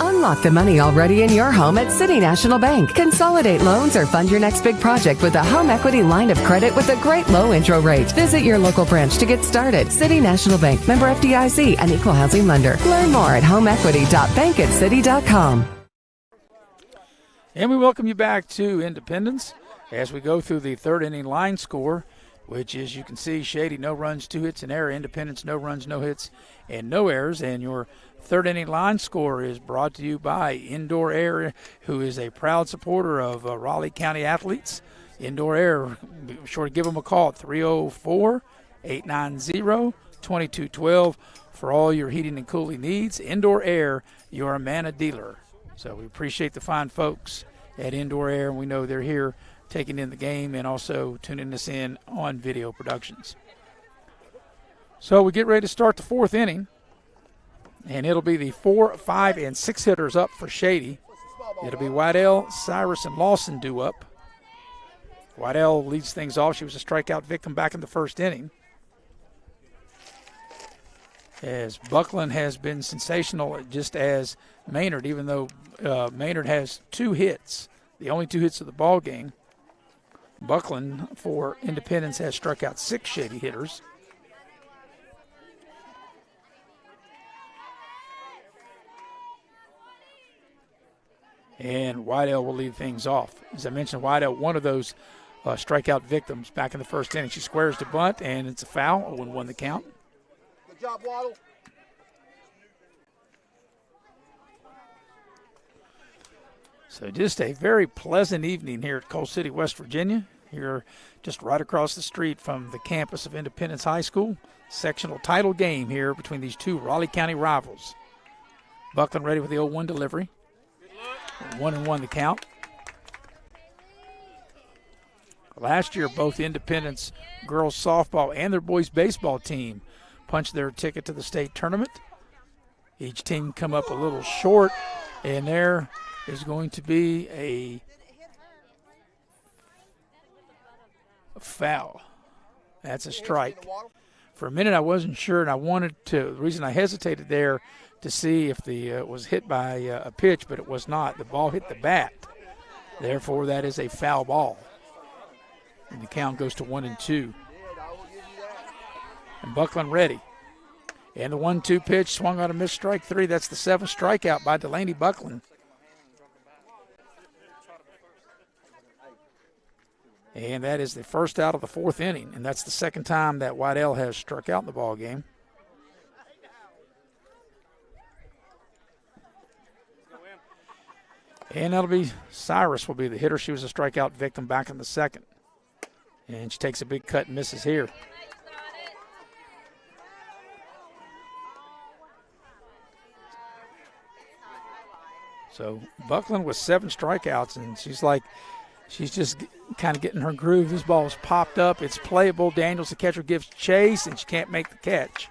Unlock the money already in your home at City National Bank. Consolidate loans or fund your next big project with a home equity line of credit with a great low intro rate. Visit your local branch to get started. City National Bank, member FDIC, an equal housing lender. Learn more at homeequity.bankatcity.com. And we welcome you back to Independence as we go through the third inning line score, which is, you can see, Shady, no runs, 2 hits, an error. Independence, no runs, no hits, and no errors. And your third inning line score is brought to you by Indoor Air, who is a proud supporter of Raleigh County athletes. Indoor Air, be sure to give them a call at 304-890-2212 for all your heating and cooling needs. Indoor Air, your Amana dealer. So we appreciate the fine folks at Indoor Air, and we know they're here taking in the game and also tuning us in on Video Productions. So we get ready to start the fourth inning, and it'll be the 4, 5, and 6 hitters up for Shady. It'll be Waddell, Cyrus, and Lawson due up. Waddell leads things off. She was a strikeout victim back in the first inning. As Buckland has been sensational, just as Maynard, even though Maynard has 2 hits, the only 2 hits of the ball game. Buckland for Independence has struck out 6 Shady hitters. And Waddell will lead things off. As I mentioned, Waddell, one of those strikeout victims back in the first inning. She squares the bunt, and it's a foul. 0-1 the count. Good job, Waddle. So just a very pleasant evening here at Coal City, West Virginia. Here just right across the street from the campus of Independence High School. Sectional title game here between these two Raleigh County rivals. Buckland ready with the 0-1 delivery. 1-1 the count. Last year, both Independence girls softball and their boys baseball team punched their ticket to the state tournament. Each team come up a little short, and there is going to be a foul. That's a strike. For a minute, I wasn't sure, and I wanted to. The reason I hesitated there to see if it was hit by a pitch, but it was not. The ball hit the bat. Therefore, that is a foul ball. And the count goes to 1-2. And Buckland ready. And the 1-2 pitch swung on a missed strike 3. That's the 7th strikeout by Delaney Buckland. And that is the first out of the 4th inning. And that's the second time that Whitell has struck out in the ball game. And that'll be Cyrus will be the hitter. She was a strikeout victim back in the 2nd. And she takes a big cut and misses here. So Buckland with 7 strikeouts, and she's just kind of getting her groove. This ball's popped up. It's playable. Daniels, the catcher, gives chase, and she can't make the catch.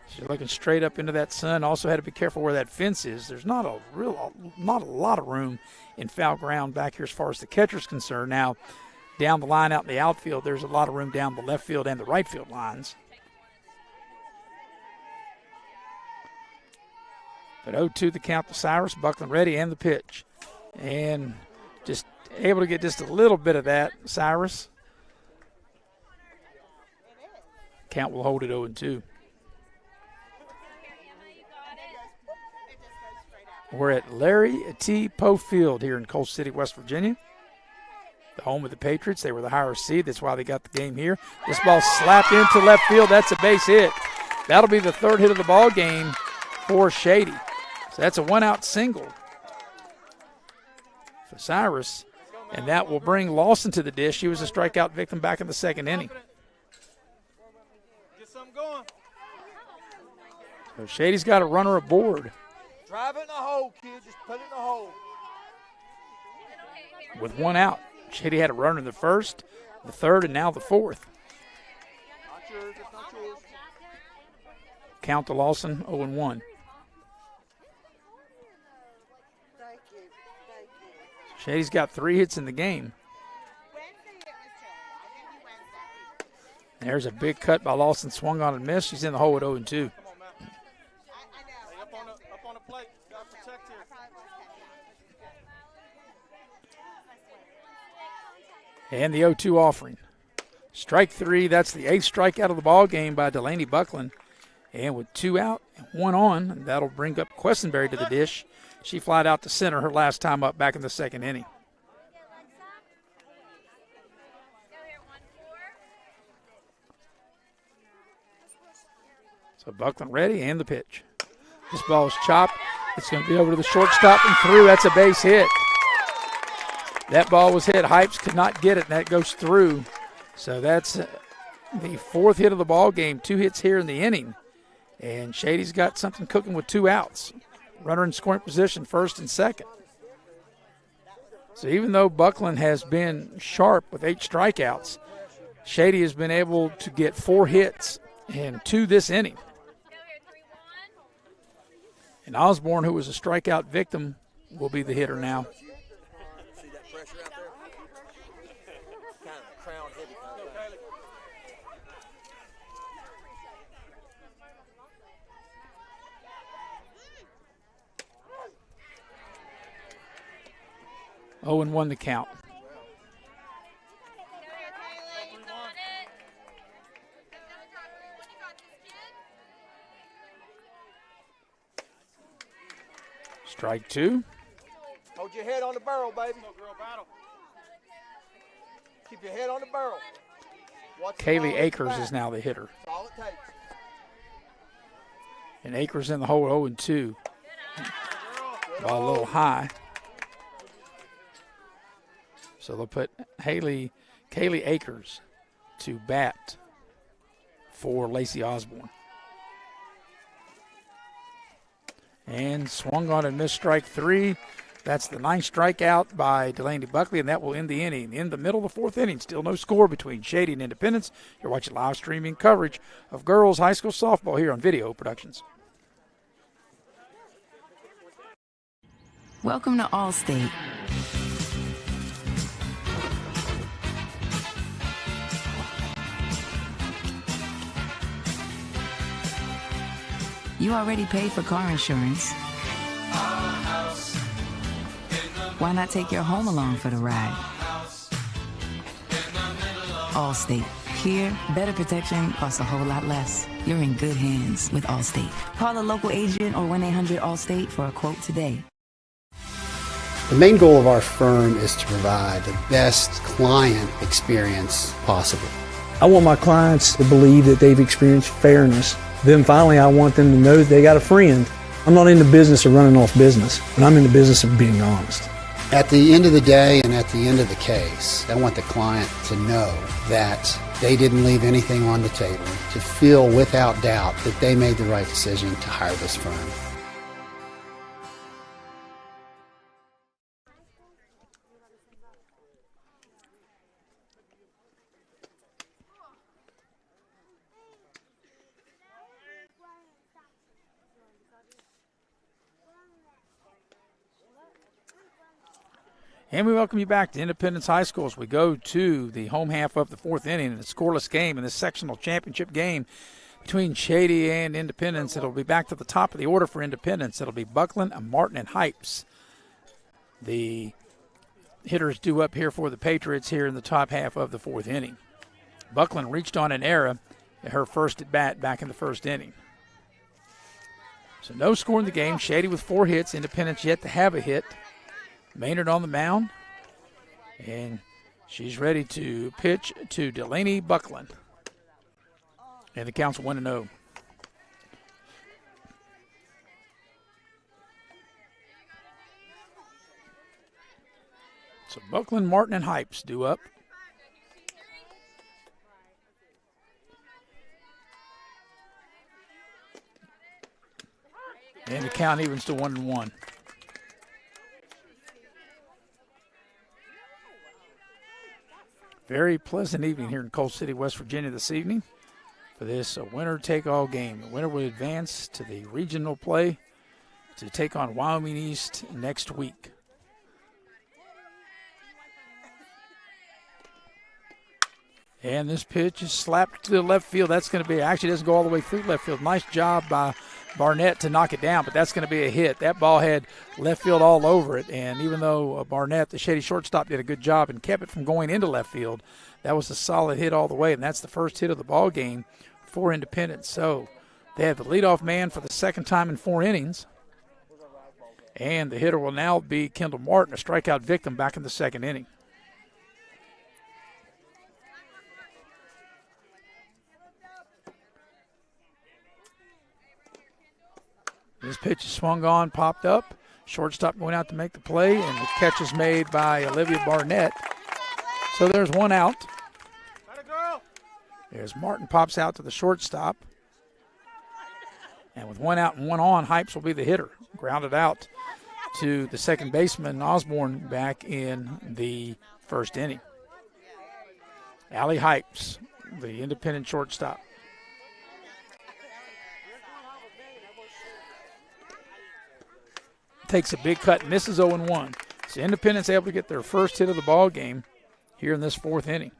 She's looking straight up into that sun. Also had to be careful where that fence is. There's not a lot of room in foul ground back here as far as the catcher's concerned. Now, down the line out in the outfield, there's a lot of room down the left field and the right field lines. But 0-2 the count to Cyrus. Buckland ready and the pitch. And just able to get just a little bit of that, Cyrus. Count will hold it 0-2. We're at Larry T. Poe Field here in Coal City, West Virginia. The home of the Patriots. They were the higher seed. That's why they got the game here. This ball slapped into left field. That's a base hit. That'll be the 3rd hit of the ball game for Shady. So that's a 1-out single for Cyrus. And that will bring Lawson to the dish. She was a strikeout victim back in the 2nd inning. Get something going. So Shady's got a runner aboard. Drive it in the hole, kid. Just put it in the hole. With 1 out. Shady had a runner in the 1st, the 3rd, and now the 4th. Not yours. It's not yours. Count to Lawson, 0-1. Shady's got 3 hits in the game. There's a big cut by Lawson, swung on and missed. She's in the hole at 0-2. Up on the plate. Got to protect here. And the 0-2 offering. Strike 3. That's the 8th strikeout of the ball game by Delaney Buckland. And with 2 out and 1 on, that'll bring up Questenberry to the dish. She flied out to center her last time up back in the 2nd inning. So Buckland ready and the pitch. This ball is chopped. It's going to be over to the shortstop and through. That's a base hit. That ball was hit. Hypes could not get it, and that goes through. So that's the 4th hit of the ball game. 2 hits here in the inning. And Shady's got something cooking with 2 outs. Runner in scoring position, 1st and 2nd. So even though Buckland has been sharp with 8 strikeouts, Shady has been able to get 4 hits and 2 this inning. And Osborne, who was a strikeout victim, will be the hitter now. See that pressure out there? Kind of crown heavy. Oh, and 1 the count. Strike 2. Hold your head on the barrel, baby. Keep your head on the barrel. Watch the ball Kaylee hit the Akers bat. is now the hitter. That's all it takes. And Akers in the hole 0-2. Ball a little high. So they'll put Kaylee Akers to bat for Lacey Osborne. And swung on and missed strike 3. That's the 9th strikeout by Delaney Buckley, and that will end the inning. In the middle of the 4th inning, still no score between Shady and Independence. You're watching live streaming coverage of girls high school softball here on Video Productions. Welcome to Allstate. You already paid for car insurance. Why not take your home along for the ride? Allstate. Here, better protection costs a whole lot less. You're in good hands with Allstate. Call a local agent or 1-800-ALLSTATE for a quote today. The main goal of our firm is to provide the best client experience possible. I want my clients to believe that they've experienced fairness. Then finally, I want them to know that they got a friend. I'm not in the business of running off business, but I'm in the business of being honest. At the end of the day and at the end of the case, I want the client to know that they didn't leave anything on the table, to feel without doubt that they made the right decision to hire this firm. And we welcome you back to Independence High School as we go to the home half of the 4th inning in a scoreless game in this sectional championship game between Shady and Independence. It'll be back to the top of the order for Independence. It'll be Buckland, Martin, and Hypes. The hitters due up here for the Patriots here in the top half of the 4th inning. Buckland reached on an error at her first at bat back in the 1st inning. So no score in the game. Shady with 4 hits. Independence yet to have a hit. Maynard on the mound, and she's ready to pitch to Delaney Buckland. And the count's 1-0. So Buckland, Martin, and Hypes due up. And the count evens to 1-1. Very pleasant evening here in Coal City, West Virginia this evening for this winner-take-all game. The winner will advance to the regional play to take on Wyoming East next week. And this pitch is slapped to the left field. That's going to be, actually doesn't go all the way through left field. Nice job by Barnett to knock it down, but that's going to be a hit. That ball had left field all over it, and even though Barnett, the Shady shortstop, did a good job and kept it from going into left field, that was a solid hit all the way, and that's the first hit of the ball game for Independence. So they have the leadoff man for the second time in 4 innings, and the hitter will now be Kendall Martin, a strikeout victim back in the 2nd inning. This pitch is swung on, popped up. Shortstop going out to make the play, and the catch is made by Olivia Barnett. So there's 1 out. There's Martin pops out to the shortstop. And with 1 out and 1 on, Hypes will be the hitter. Grounded out to the second baseman, Osborne, back in the 1st inning. Allie Hypes, the independent shortstop. Takes a big cut, misses 0-1. So Independence able to get their first hit of the ball game here in this 4th inning.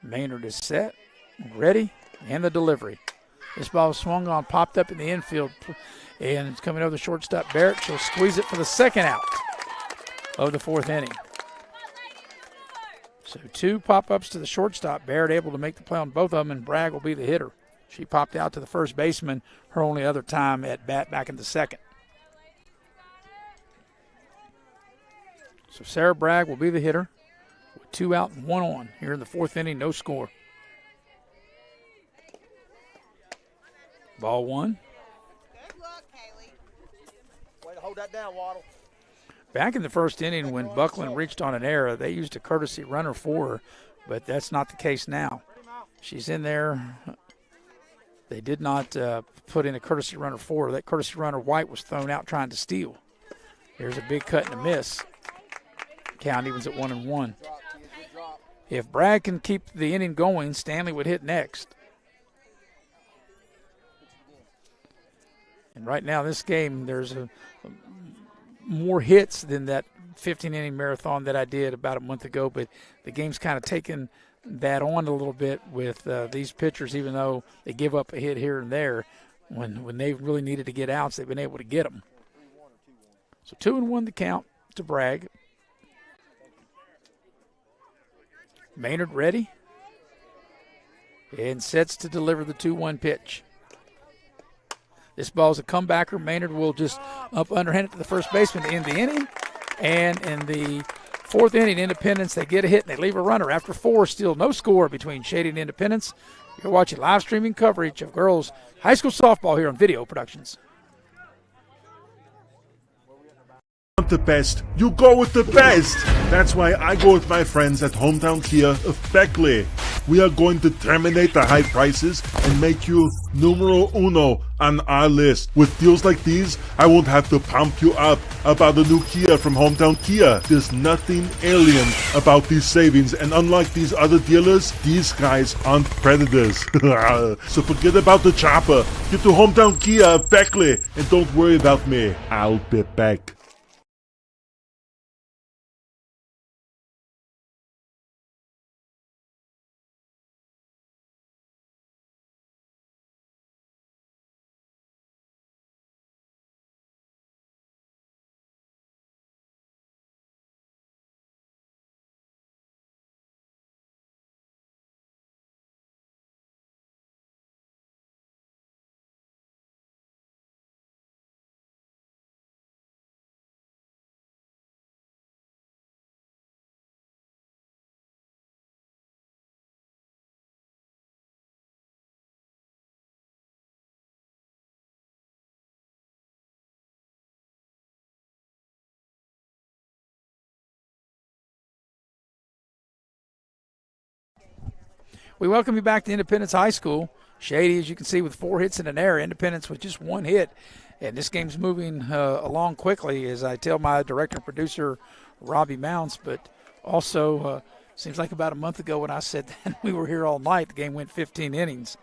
Maynard is set, ready, and the delivery. This ball swung on, popped up in the infield, and it's coming over the shortstop, Barrett. She'll squeeze it for the 2nd out of the 4th inning. So 2 pop-ups to the shortstop. Barrett able to make the play on both of them, and Bragg will be the hitter. She popped out to the first baseman, her only other time at bat back in the 2nd. So Sarah Bragg will be the hitter with 2 out and 1 on here in the 4th inning, no score. Ball 1. Good luck, Kaylee. Way to hold that down, Waddle. Back in the 1st inning when Buckland reached on an error, they used a courtesy runner for her, but that's not the case now. She's in there. They did not put in a courtesy runner for her. That courtesy runner, White, was thrown out trying to steal. Here's a big cut and a miss. Count evens at 1-1. If Bragg can keep the inning going, Stanley would hit next. And right now, this game, there's more hits than that 15-inning marathon that I did about a month ago, but the game's kind of taken that on a little bit with these pitchers, even though they give up a hit here and there. When they really needed to get outs, they've been able to get them. So 2-1 the count to Bragg. Maynard ready and sets to deliver the 2-1 pitch. This ball's a comebacker. Maynard will just up underhand it to the first baseman to end the inning. And in the fourth inning, Independence, they get a hit and they leave a runner. After 4, still no score between Shady and Independence. You're watching live streaming coverage of girls high school softball here on Video Productions. The best, you go with the best. That's why I go with my friends at Hometown Kia of Beckley. We are going to terminate the high prices and make you numero uno on our list. With deals like these, I won't have to pump you up about a new Kia from Hometown Kia. There's nothing alien about these savings, and unlike these other dealers, these guys aren't predators. So forget about the chopper. Get to Hometown Kia of Beckley and don't worry about me. I'll be back. We welcome you back to Independence High School. Shady, as you can see, with 4 hits and an error. Independence with just 1 hit. And this game's moving along quickly, as I tell my director and producer, Robbie Mounts. But also, seems like about a month ago when I said that we were here all night, the game went 15 innings.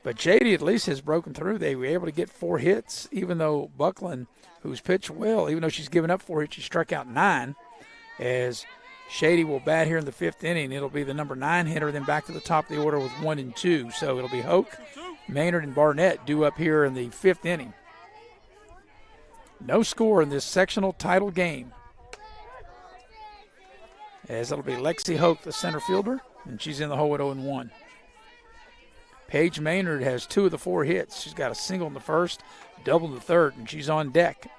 But Shady at least has broken through. They were able to get 4 hits, even though Buckland, who's pitched well, even though she's given up 4 hits, she struck out 9. As Shady will bat here in the 5th inning. It'll be the number 9 hitter, then back to the top of the order with 1 and 2. So it'll be Hoke, Maynard, and Barnett due up here in the 5th inning. No score in this sectional title game. As it'll be Lexi Hoke, the center fielder, and she's in the hole at 0-1. Paige Maynard has 2 of the 4 hits. She's got a single in the first, double in the third, and she's on deck.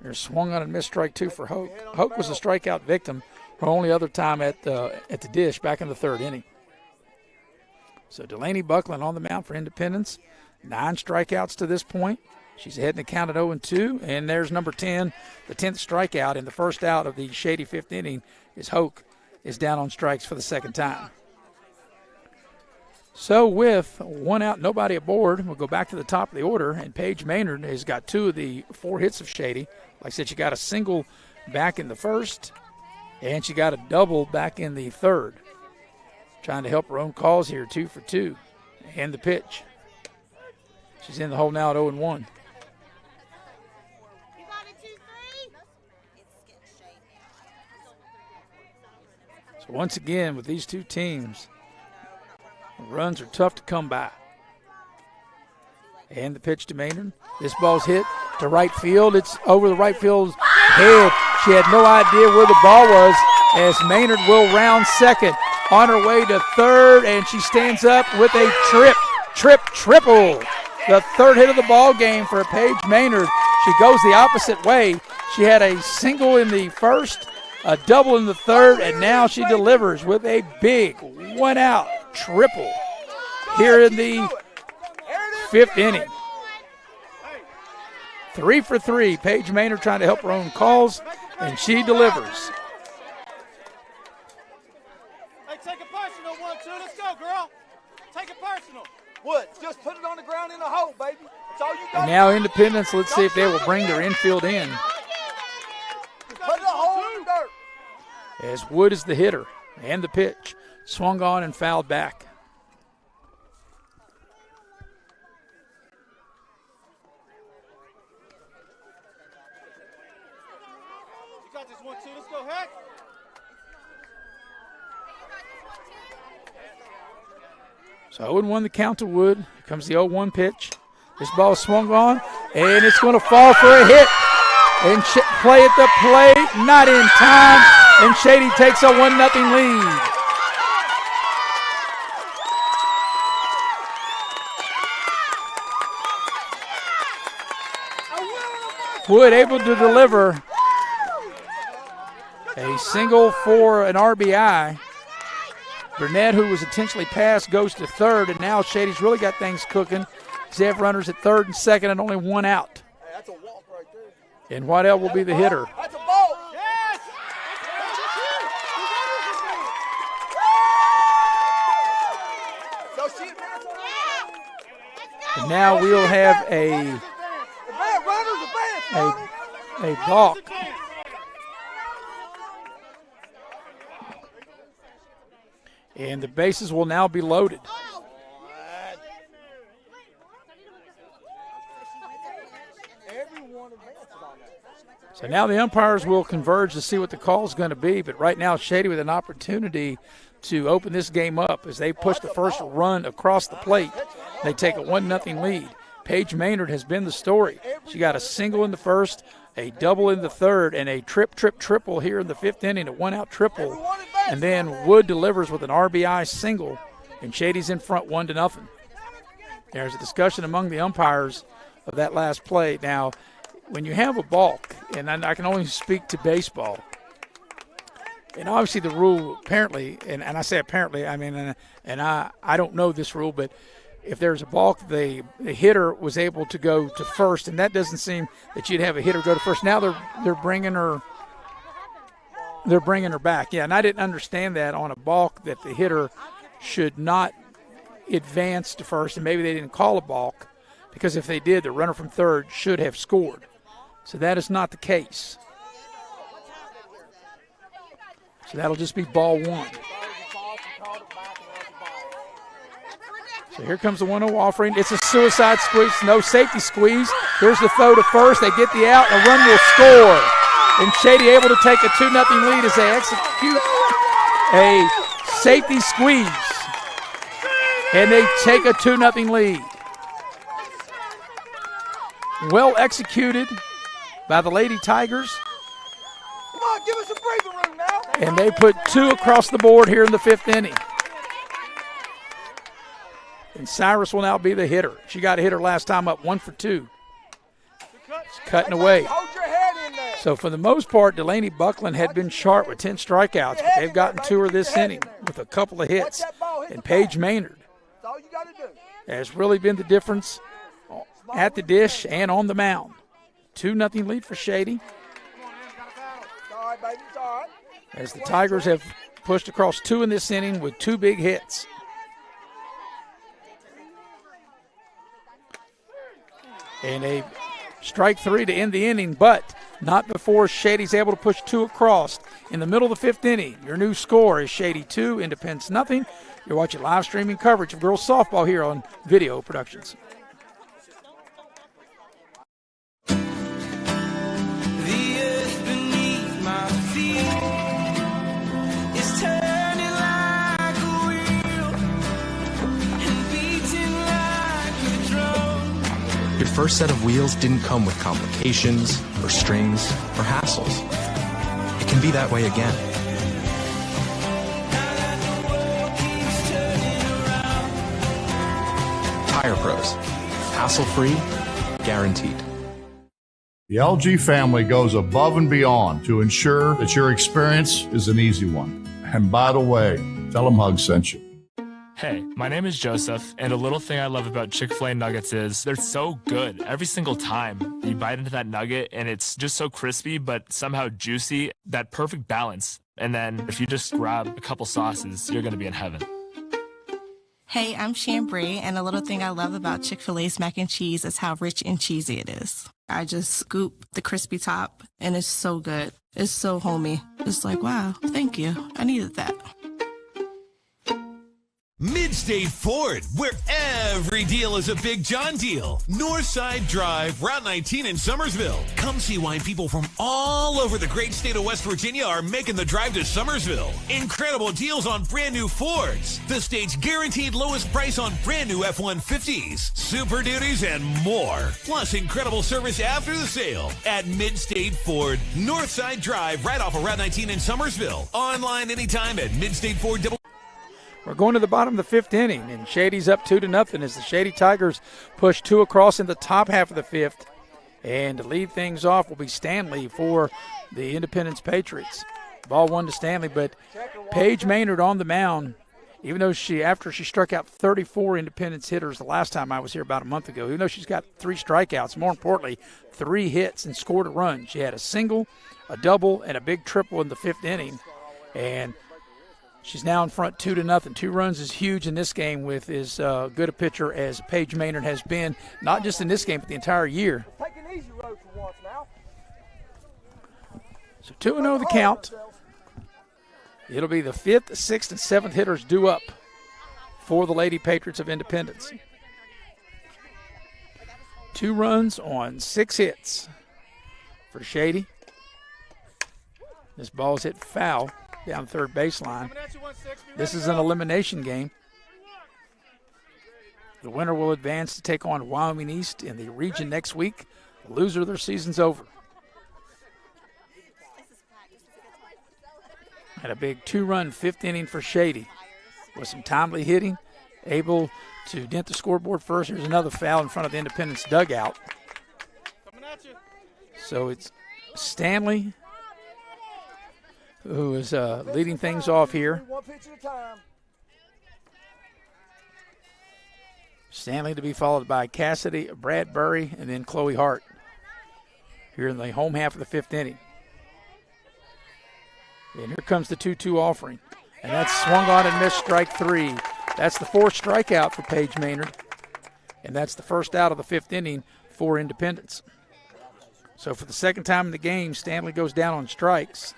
There's swung on and missed strike 2 for Hoke. Hoke was a strikeout victim, her only other time at the dish back in the 3rd inning. So Delaney Buckland on the mound for Independence. 9 strikeouts to this point. She's ahead in the count at 0-2. And there's number 10, the 10th strikeout in the first out of the Shady 5th inning, is Hoke is down on strikes for the 2nd time. So with 1 out, nobody aboard, we'll go back to the top of the order, and Paige Maynard has got 2 of the 4 hits of Shady. Like I said, she got a single back in the first, and she got a double back in the 3rd. Trying to help her own cause here, 2 for 2. And the pitch. She's in the hole now at 0-1. So once again, with these 2 teams, runs are tough to come by. And the pitch to Maynard. This ball's hit to right field. It's over the right field's head. She had no idea where the ball was, as Maynard will round second. On her way to 3rd, and she stands up with a triple. The 3rd hit of the ball game for Paige Maynard. She goes the opposite way. She had a single in the first, a double in the 3rd, and now she delivers with a big 1-out triple here in the 5th inning. 3 for 3. Paige Maynard trying to help her own cause, and she delivers. Hey, take a punch, 1-2, let's go. down in the hole, baby. That's all you got. And now Independence, let's see if they will bring their infield in. Put the hole in the dirt. As Wood is the hitter and the pitch. Swung on and fouled back. You got this one, too. Let's go, Heck. So 0-1 the count to Wood. Here comes the 0-1 pitch. This ball swung on, and it's going to fall for a hit. And play at the plate, not in time. And Shady takes a 1-0 lead. Wood able to deliver a single for an RBI. Burnett, who was intentionally passed, goes to third, and now Shady's really got things cooking. They have runners at third and second and only one out. Hey, that's a walk right there. And Waddell will be the hitter. That's a ball. Yes. So she And now we'll have a balk. And the bases will now be loaded. So now the umpires will converge to see what the call is going to be. But right now, Shady with an opportunity to open this game up as they push the first run across the plate. They take a 1-0 lead. Paige Maynard has been the story. She got a single in the first, a double in the third, and a triple here in the fifth inning, a one-out triple. And then Wood delivers with an RBI single, and Shady's in front 1-0. There's a discussion among the umpires of that last play. Now, when you have a balk, and I can only speak to baseball, and obviously the rule apparently, and I say apparently, I mean, and I don't know this rule, but if there's a balk, the hitter was able to go to first, and that doesn't seem that you'd have a hitter go to first. Now they're bringing her back. Yeah, and I didn't understand that on a balk that the hitter should not advance to first, and maybe they didn't call a balk because if they did, the runner from third should have scored. So that is not the case. So that'll just be ball one. So here comes the 1-0 offering. It's a suicide squeeze, no safety squeeze. Here's the throw to first. They get the out, and a run will score. And Shady able to take a 2-0 lead as they execute a safety squeeze. And they take a 2-0 lead. Well executed by the Lady Tigers. Come on, give us a breathing room now. And they put two across the board here in the fifth inning. And Cyrus will now be the hitter. She got a hitter last time up 1 for 2. She's cutting away. So for the most part, Delaney Buckland had been sharp with 10 strikeouts, but they've gotten to her this inning with a couple of hits. And Paige Maynard has really been the difference at the dish and on the mound. 2-0 lead for Shady. As the Tigers have pushed across two in this inning with 2 big hits. And a strike 3 to end the inning, but not before Shady's able to push 2 across. In the middle of the fifth inning, your new score is Shady 2, Independence nothing. You're watching live streaming coverage of girls softball here on Video Productions. Your first set of wheels didn't come with complications, or strings, or hassles. It can be that way again. Tire Pros. Hassle-free, guaranteed. The LG family goes above and beyond to ensure that your experience is an easy one. And by the way, tell them Hug sent you. Hey, my name is Joseph, and a little thing I love about Chick-fil-A nuggets is they're so good every single time. You bite into that nugget, and it's just so crispy, but somehow juicy, that perfect balance. And then if you just grab a couple sauces, you're going to be in heaven. Hey, I'm Chambray, and a little thing I love about Chick-fil-A's mac and cheese is how rich and cheesy it is. I just scoop the crispy top, and it's so good. It's so homey. It's like, wow, thank you. I needed that. Midstate Ford, where every deal is a Big John deal. Northside Drive, Route 19 in Summersville. Come see why people from all over the great state of West Virginia are making the drive to Summersville. Incredible deals on brand new Fords. The state's guaranteed lowest price on brand new F-150s, Super Duties, and more. Plus incredible service after the sale at Midstate Ford. Northside Drive, right off of Route 19 in Summersville. Online anytime at midstateford. We're going to the bottom of the fifth inning, and Shady's up 2-0 as the Shady Tigers push two across in the top half of the fifth. And to lead things off will be Stanley for the Independence Patriots. Ball one to Stanley, but Paige Maynard on the mound, even though after she struck out 34 Independence hitters the last time I was here about a month ago, even though she's got 3 strikeouts, more importantly, 3 hits and scored a run. She had a single, a double, and a big triple in the fifth inning. And she's now in front 2-0. 2 runs is huge in this game with as good a pitcher as Paige Maynard has been, not just in this game, but the entire year. Take an easy road for once now. So 2-0 the count. It'll be the 5th, 6th, and 7th hitters due up for the Lady Patriots of Independence. 2 runs on 6 hits for Shady. This ball's hit foul down third baseline. This is an elimination game. The winner will advance to take on Wyoming East in the region next week. The loser, their season's over. And a big 2-run 5th inning for Shady with some timely hitting, able to dent the scoreboard first. Here's another foul in front of the Independence dugout. So it's Stanley who is leading things off here. One pitch at a time. Stanley to be followed by Cassidy, Bradbury, and then Chloe Hart here in the home half of the 5th inning. And here comes the 2-2 offering. And that's swung on and missed, strike 3. That's the 4th strikeout for Paige Maynard. And that's the first out of the 5th inning for Independence. So for the second time in the game, Stanley goes down on strikes.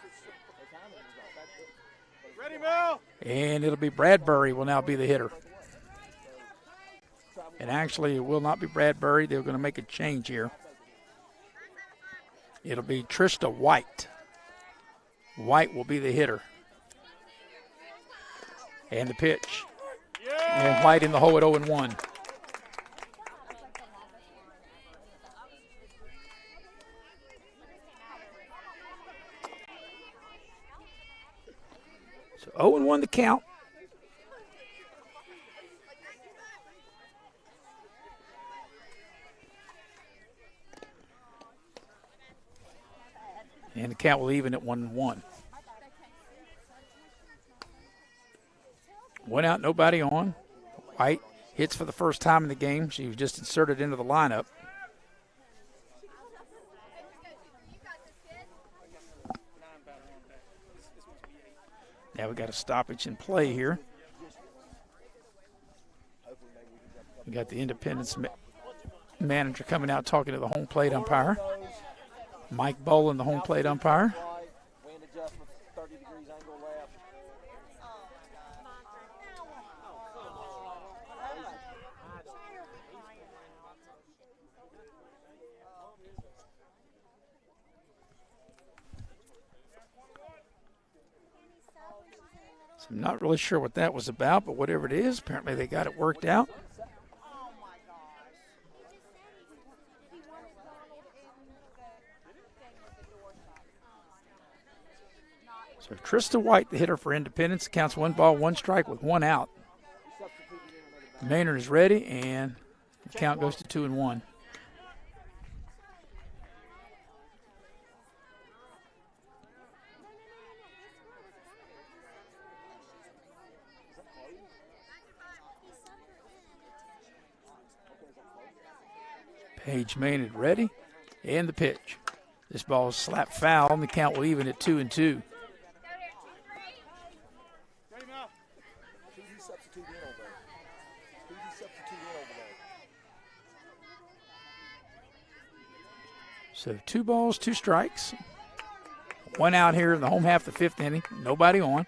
And it'll be Bradbury will now be the hitter. And actually, it will not be Bradbury. They're going to make a change here. It'll be Trista White. White will be the hitter. And the pitch. And White in the hole at 0-1. So 0-1 the count. And the count will even at 1-1. 1 out, nobody on. White hits for the first time in the game. She was just inserted into the lineup. Now we got a stoppage in play here. We got the Independence manager coming out talking to the home plate umpire. Mike Bolin, the home plate umpire. Wind adjustment, 30 degrees angle left. So I'm not really sure what that was about, but whatever it is, apparently they got it worked out. So Trista White, the hitter for Independence, counts 1 ball, 1 strike with 1 out. Maynard is ready, and the count goes to 2-1. Paige Maynard ready, and the pitch. This ball is slapped foul, and the count will even at 2-2. So 2 balls, 2 strikes. 1 out here in the home half of the 5th inning. Nobody on.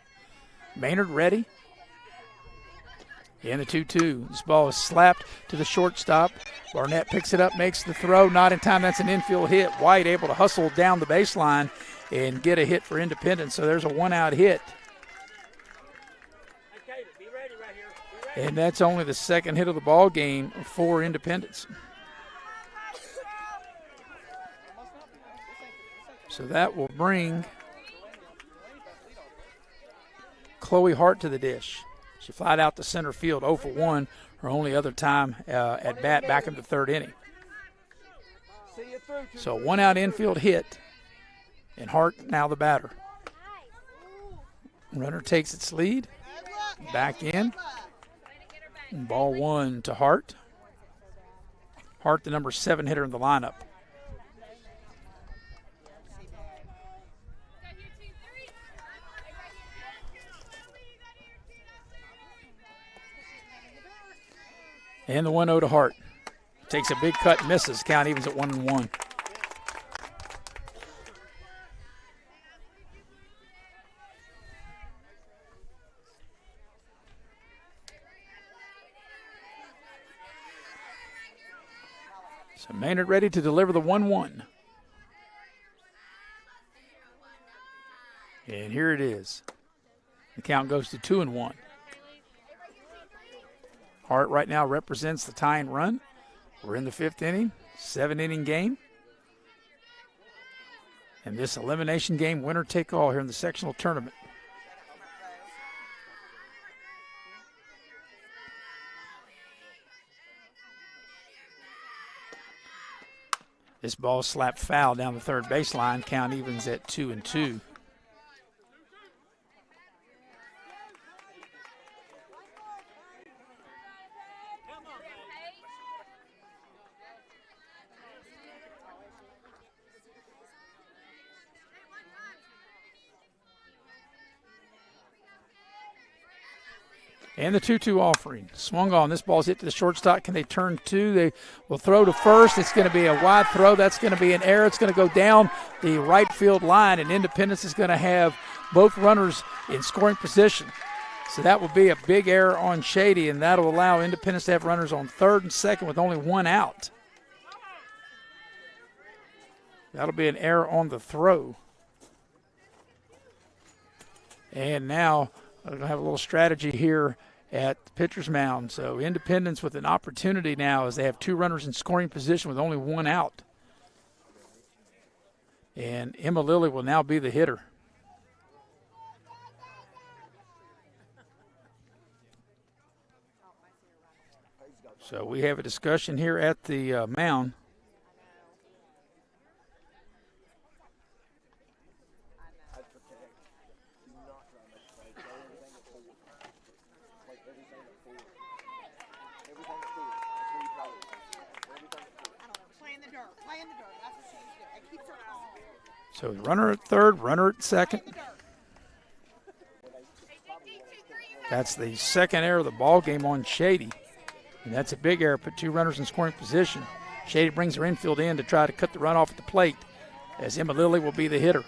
Maynard ready. And the 2-2. This ball is slapped to the shortstop. Barnett picks it up, makes the throw. Not in time. That's an infield hit. White able to hustle down the baseline and get a hit for Independence. So there's a 1-out hit. And that's only the 2nd hit of the ball game for Independence. So that will bring Chloe Hart to the dish. She flied out to center field 0 for 1, her only other time at bat back in the 3rd inning. So 1-out infield hit, and Hart now the batter. Runner takes its lead, back in. And ball 1 to Hart. Hart, the number 7 hitter in the lineup. And the 1-0 to Hart. Takes a big cut, misses. Count evens at 1-1. So Maynard ready to deliver the 1-1. And here it is. The count goes to 2-1. Hart right now represents the tying run. We're in the 5th inning, 7-inning game. And this elimination game, winner take all here in the sectional tournament. This ball slapped foul down the 3rd baseline. Count evens at 2-2. And the 2-2 offering. Swung on. This ball's hit to the shortstop. Can they turn 2? They will throw to first. It's going to be a wide throw. That's going to be an error. It's going to go down the right field line, and Independence is going to have both runners in scoring position. So that will be a big error on Shady, and that will allow Independence to have runners on 3rd and 2nd with only 1 out. That'll be an error on the throw. And now we're going to have a little strategy here at the pitcher's mound. So Independence with an opportunity now as they have 2 runners in scoring position with only 1 out. And Emma Lilly will now be the hitter. So we have a discussion here at the mound. So runner at 3rd, runner at 2nd. That's the 2nd error of the ball game on Shady. And that's a big error, put 2 runners in scoring position. Shady brings her infield in to try to cut the run off at the plate as Emma Lilly will be the hitter.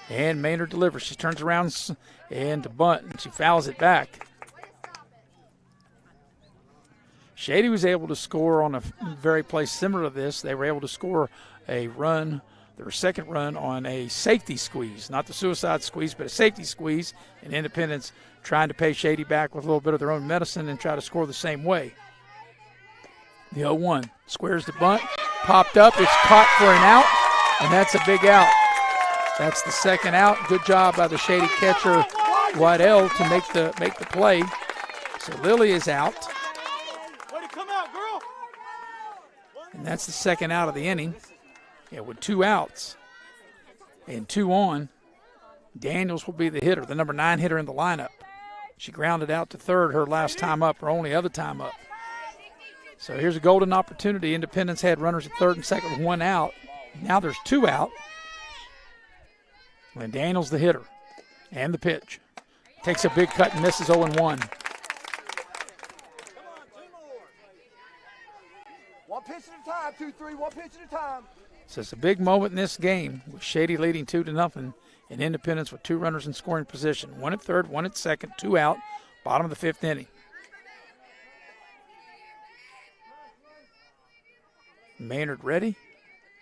And Maynard delivers. She turns around and to bunt, and she fouls it back. Shady was able to score on a very play similar to this. They were able to score a run, their 2nd run, on a safety squeeze. Not the suicide squeeze, but a safety squeeze. And Independence trying to pay Shady back with a little bit of their own medicine and try to score the same way. The 0-1. Squares the bunt. Popped up. It's caught for an out. And that's a big out. That's the 2nd out. Good job by the Shady catcher, Waddell, to make the play. So Lilly is out. And that's the 2nd out of the inning. Yeah, with 2 outs and 2 on, Daniels will be the hitter, the number 9 hitter in the lineup. She grounded out to 3rd her last time up, her only other time up. So here's a golden opportunity. Independence had runners at 3rd and 2nd with 1 out. Now there's 2 out. And Daniels the hitter. And the pitch. Takes a big cut and misses 0-1. One pitch at a time, 2-3, one pitch at a time. So it's a big moment in this game with Shady leading 2-0 and Independence with 2 runners in scoring position. 1 at third, 1 at second, 2 out, bottom of the 5th inning. Maynard ready,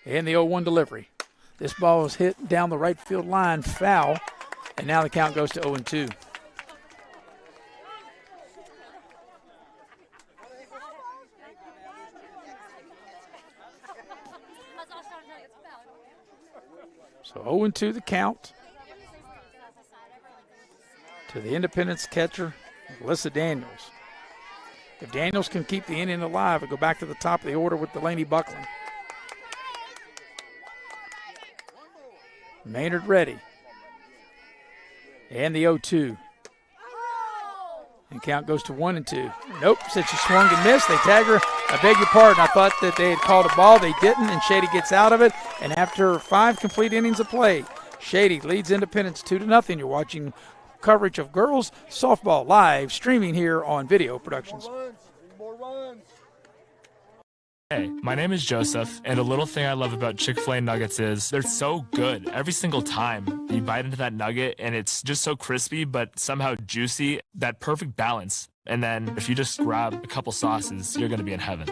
and the 0-1 delivery. This ball was hit down the right field line, foul, and now the count goes to 0-2. So 0-2 the count to the Independence catcher, Alyssa Daniels. If Daniels can keep the inning alive, it'll go back to the top of the order with Delaney Buckland. Maynard ready. And the 0-2. And count goes to 1-2. Nope, since she swung and missed, they tag her. I beg your pardon. I thought that they had called a ball. They didn't, and Shady gets out of it. And after 5 complete innings of play, Shady leads Independence 2-0. You're watching coverage of girls softball live streaming here on Video Productions. More runs. Hey, my name is Joseph, and a little thing I love about Chick-fil-A nuggets is they're so good every single time. You bite into that nugget, and it's just so crispy, but somehow juicy, that perfect balance. And then if you just grab a couple sauces, you're going to be in heaven.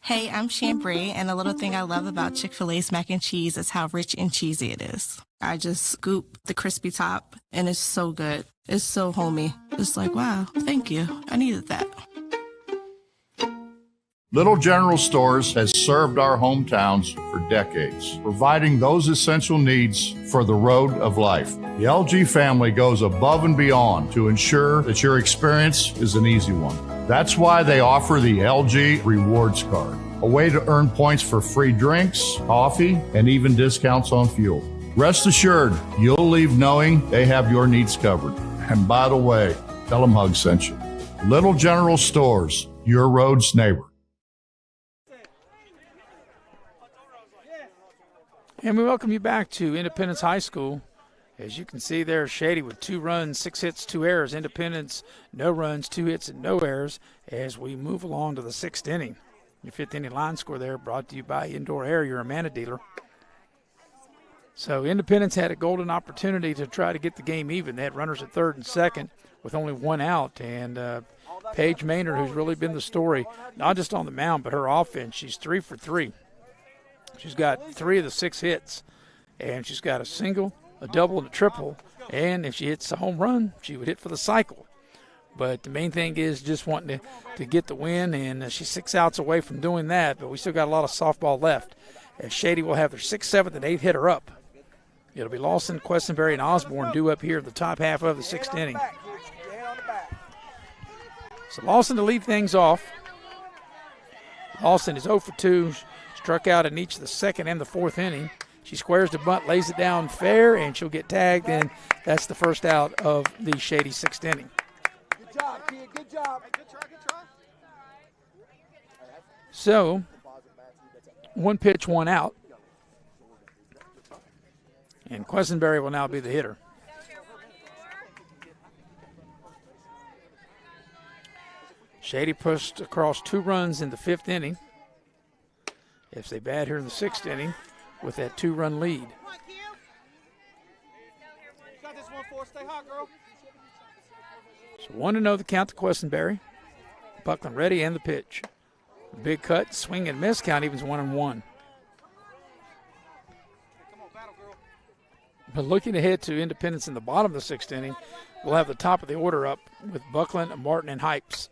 Hey, I'm Shambray, and a little thing I love about Chick-fil-A's mac and cheese is how rich and cheesy it is. I just scoop the crispy top, and it's so good. It's so homey. It's like, wow, thank you. I needed that. Little General Stores has served our hometowns for decades, providing those essential needs for the road of life. The LG family goes above and beyond to ensure that your experience is an easy one. That's why they offer the LG Rewards Card, a way to earn points for free drinks, coffee, and even discounts on fuel. Rest assured, you'll leave knowing they have your needs covered. And by the way, tell them Hug sent you. Little General Stores, your road's neighbor. And we welcome you back to Independence High School. As you can see there, Shady with 2 runs, 6 hits, 2 errors. Independence, no runs, 2 hits, and no errors as we move along to the 6th inning. Your 5th inning line score there brought to you by Indoor Air, your Amana dealer. So Independence had a golden opportunity to try to get the game even. They had runners at third and second with only 1 out. And Paige Maynard, who's really been the story, not just on the mound, but her offense, she's 3 for 3. She's got 3 of the 6 hits, and she's got a single, a double, and a triple. And if she hits a home run, she would hit for the cycle. But the main thing is just wanting to get the win, and she's 6 outs away from doing that. But we still got a lot of softball left. As Shady will have their 6th, 7th, and 8th hitter up. It'll be Lawson, Questenberry, and Osborne due up here in the top half of the 6th inning. So Lawson to lead things off. Lawson is 0 for 2. Struck out in each of the 2nd and the 4th inning. She squares the bunt, lays it down fair, and she'll get tagged, and that's the first out of the Shady 6th inning. Good job, kid. Good job. Good try. So, 1 pitch, 1 out. And Questenberry will now be the hitter. Shady pushed across 2 runs in the 5th inning. If they bat here in the 6th inning with that 2-run lead. So 1-0 the count to Questenberry. Buckland ready and the pitch. Big cut, swing and miss. Count evens 1-1. But looking ahead to Independence in the bottom of the 6th inning, we'll have the top of the order up with Buckland, Martin, and Hypes.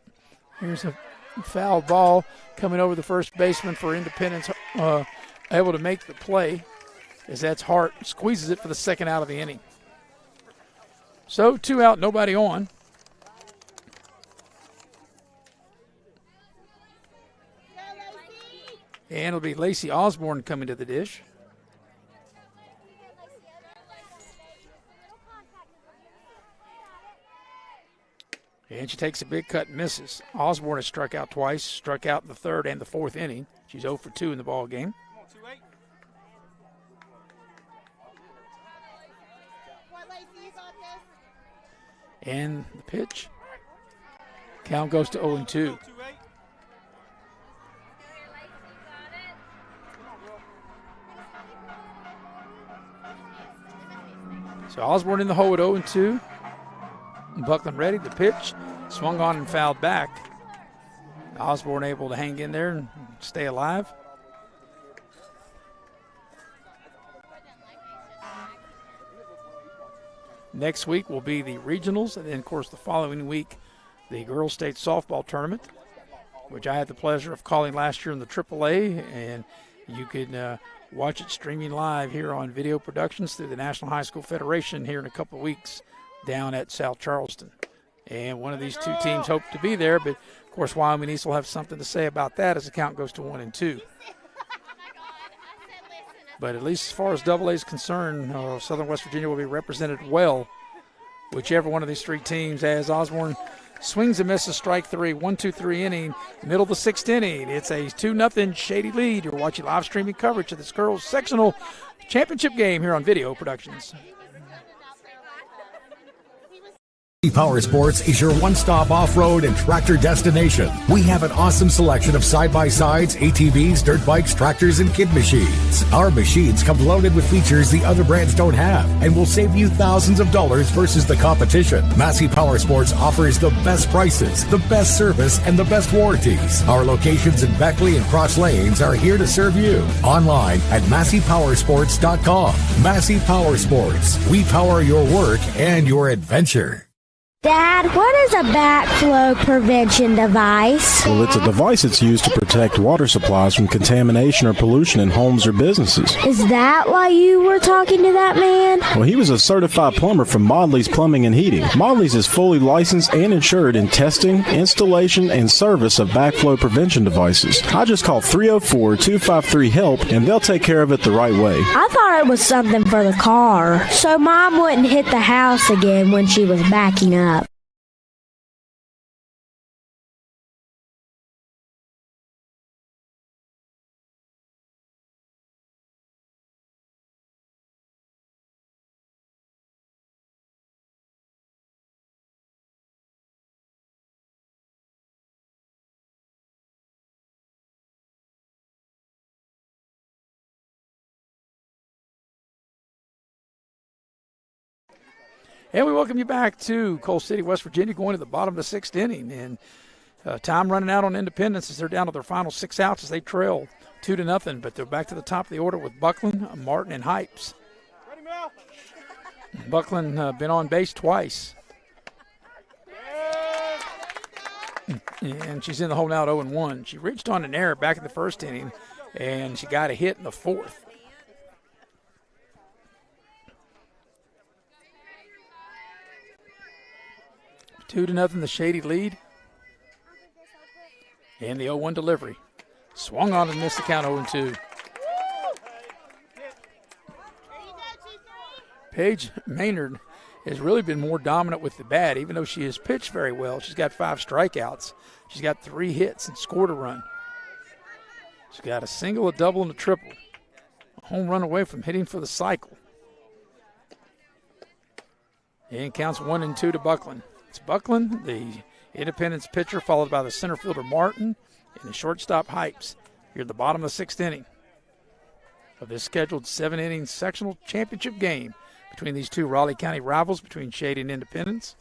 Here's a foul ball coming over the first baseman for Independence, able to make the play as that's Hart, squeezes it for the 2nd out of the inning. So 2 out, nobody on. And it'll be Lacey Osborne coming to the dish. And she takes a big cut and misses. Osborne has struck out twice, struck out in the 3rd and the 4th inning. She's 0 for 2 in the ball game. And the pitch. Count goes to 0-2. So Osborne in the hole at 0-2. Buckland ready. The pitch swung on and fouled back. Osborne able to hang in there and stay alive. Next week will be the regionals, and then, of course, the following week, the Girls State Softball Tournament, which I had the pleasure of calling last year in the AAA, and you can watch it streaming live here on Video Productions through the National High School Federation here in a couple of weeks down at South Charleston. And one of these two teams hope to be there, but, of course, Wyoming East will have something to say about that as the count goes to 1-2. But at least as far as AA is concerned, Southern West Virginia will be represented well, whichever one of these three teams, as Osborne swings and misses strike three, 1-2-3 inning, middle of the sixth inning. It's a 2-0 Shady lead. You're watching live streaming coverage of this girls' sectional championship game here on Video Productions. Power Sports is your one-stop off-road and tractor destination. We have an awesome selection of side-by-sides, ATVs, dirt bikes, tractors, and kid machines. Our machines come loaded with features the other brands don't have and will save you thousands of dollars versus the competition. Massey Power Sports offers the best prices, the best service, and the best warranties. Our locations in Beckley and Cross Lanes are here to serve you. Online at MasseyPowersports.com. Massey Power Sports. We power your work and your adventure. Dad, what is a backflow prevention device? Well, it's a device that's used to protect water supplies from contamination or pollution in homes or businesses. Is that why you were talking to that man? Well, he was a certified plumber from Modley's Plumbing and Heating. Modley's is fully licensed and insured in testing, installation, and service of backflow prevention devices. I just call 304-253-HELP, and they'll take care of it the right way. I thought it was something for the car, so Mom wouldn't hit the house again when she was backing up. And we welcome you back to Coal City, West Virginia, going to the bottom of the sixth inning. And time running out on Independence as they're down to their final 6 outs as they trail 2-0. But they're back to the top of the order with Buckland, Martin, and Hypes. Buckland been on base twice. And she's in the hole now at 0-1. She reached on an error back in the first inning, and she got a hit in the fourth. Two to nothing, the Shady lead. And the 0-1 delivery. Swung on and missed the count, 0-2. Paige Maynard has really been more dominant with the bat, even though she has pitched very well. She's got 5 strikeouts. She's got 3 hits and scored a run. She's got a single, a double, and a triple. A home run away from hitting for the cycle. And counts 1-2 to Buckland. It's Buckland, the Independence pitcher, followed by the center fielder Martin and the shortstop Hypes. Here at the bottom of the 6th inning of this scheduled 7-inning sectional championship game between these two Raleigh County rivals, between Shady and Independence.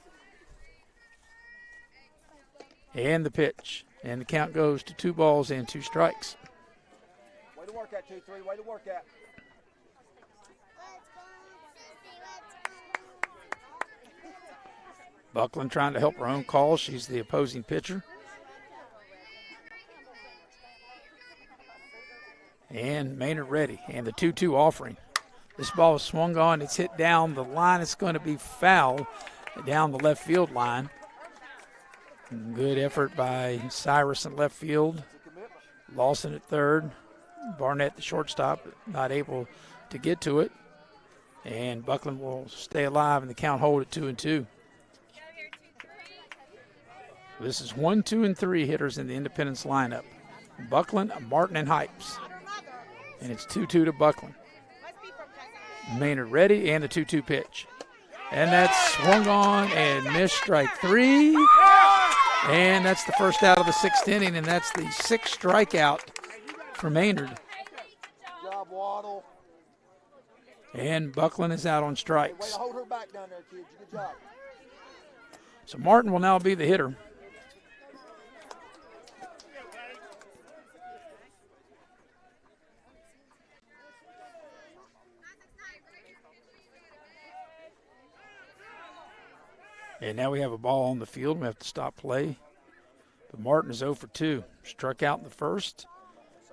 And the pitch. And the count goes to 2 balls and 2 strikes. Way to work at 2-3. Way to work at. Buckland trying to help her own call. She's the opposing pitcher. And Maynard ready. And the 2-2 offering. This ball is swung on. It's hit down the line. It's going to be foul down the left field line. Good effort by Cyrus in left field. Lawson at third. Barnett, the shortstop, not able to get to it. And Buckland will stay alive and the count hold at 2-2. This is 1, 2, and 3 hitters in the Independence lineup. Buckland, Martin, and Hypes. And it's 2-2 to Buckland. Maynard ready, and the 2-2 pitch. And that's swung on and missed strike 3. And that's the first out of the 6th inning, and that's the 6th strikeout for Maynard. Good job, Waddle. And Buckland is out on strikes. Way to hold her back down there, kids. Good job. So Martin will now be the hitter. And now we have a ball on the field. We have to stop play. But Martin is 0 for 2. Struck out in the first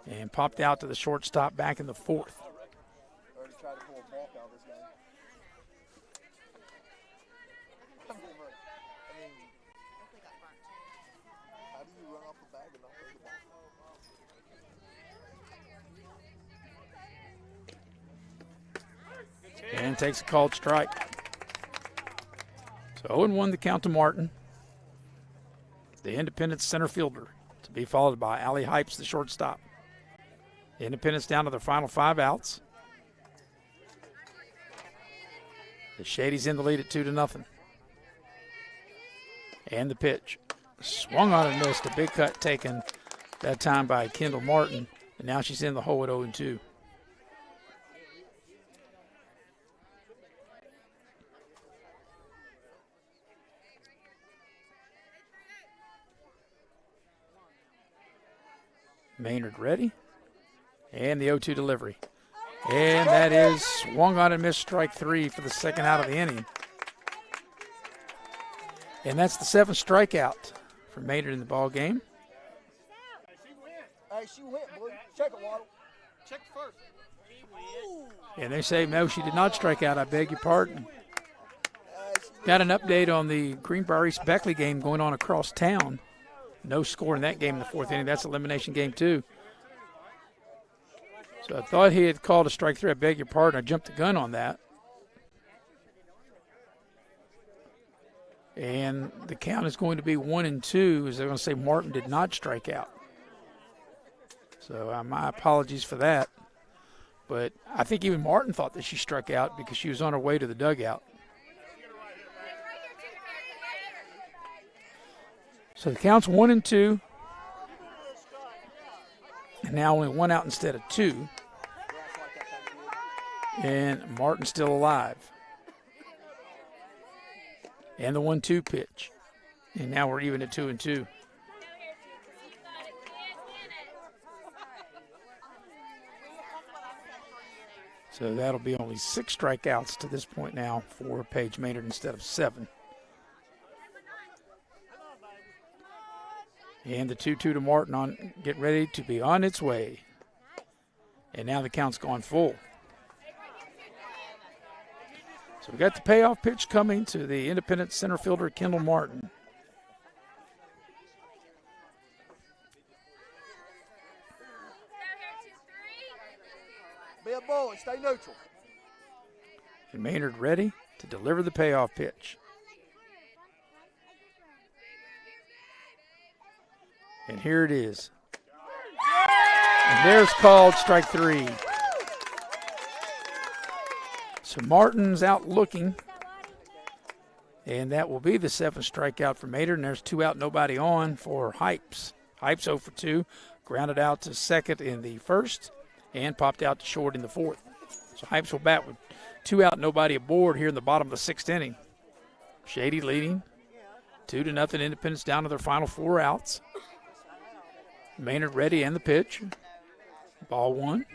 and popped out to the shortstop back in the fourth. Already tried to pull a balk out of this game. I mean, how do you run off the bag and not break the ball? And takes a called strike. So 0-1 the count to Martin, the Independence center fielder, to be followed by Allie Hypes, the shortstop. Independence down to their final 5 outs. The Shady's in the lead at 2-0. And the pitch. Swung on and missed. A big cut taken that time by Kendall Martin. And now she's in the hole at 0-2. Maynard ready. And the 0-2 delivery. And that is swung on and missed, strike 3 for the second out of the inning. And that's the 7th strikeout for Maynard in the ball game. Hey, she went, boy. Check it, Waddle. Check first. And they say, no, she did not strike out. I beg your pardon. Got an update on the Greenbrier East Beckley game going on across town. No score in that game in the 4th inning. That's elimination game 2. So I thought he had called a strike 3. I beg your pardon. I jumped the gun on that. And the count is going to be 1-2, as they're going to say Martin did not strike out. So my apologies for that. But I think even Martin thought that she struck out because she was on her way to the dugout. So the count's 1-2. And now only 1 out instead of 2. And Martin's still alive. And the 1-2 pitch. And now we're even at 2-2. So that'll be only 6 strikeouts to this point now for Paige Maynard instead of 7. And the 2-2 to Martin on get ready to be on its way. And now the count's gone full. So we got the payoff pitch coming to the Independent center fielder, Kendall Martin. Be a boy, stay neutral. And Maynard ready to deliver the payoff pitch. And here it is. And there's called strike 3. So Martin's out looking. And that will be the 7th strikeout for Maynard. And there's 2 out, nobody on for Hypes. Hypes 0 for 2. Grounded out to second in the first and popped out to short in the 4th. So Hypes will bat with 2 out, nobody aboard here in the bottom of the 6th inning. Shady leading 2-0. Independence down to their final 4 outs. Maynard ready and the pitch. Ball 1.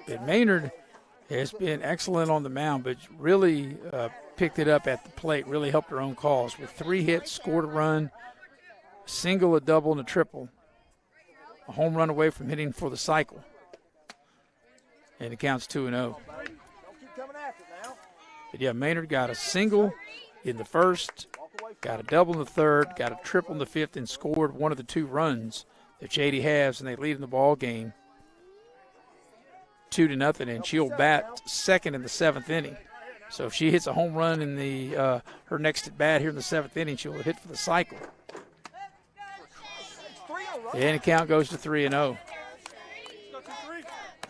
And Maynard has been excellent on the mound, but really picked it up at the plate, really helped her own cause. With 3 hits, scored a run, a single, a double, and a triple. A home run away from hitting for the cycle. And it counts 2-0. But yeah, Maynard got a single in the first, got a double in the third, got a triple in the 5th, and scored one of the 2 runs that Shady has, and they lead in the ball game 2-0, and she'll bat second in the 7th inning. So if she hits a home run in the her next at bat here in the 7th inning, she'll hit for the cycle. And the count goes to 3-0.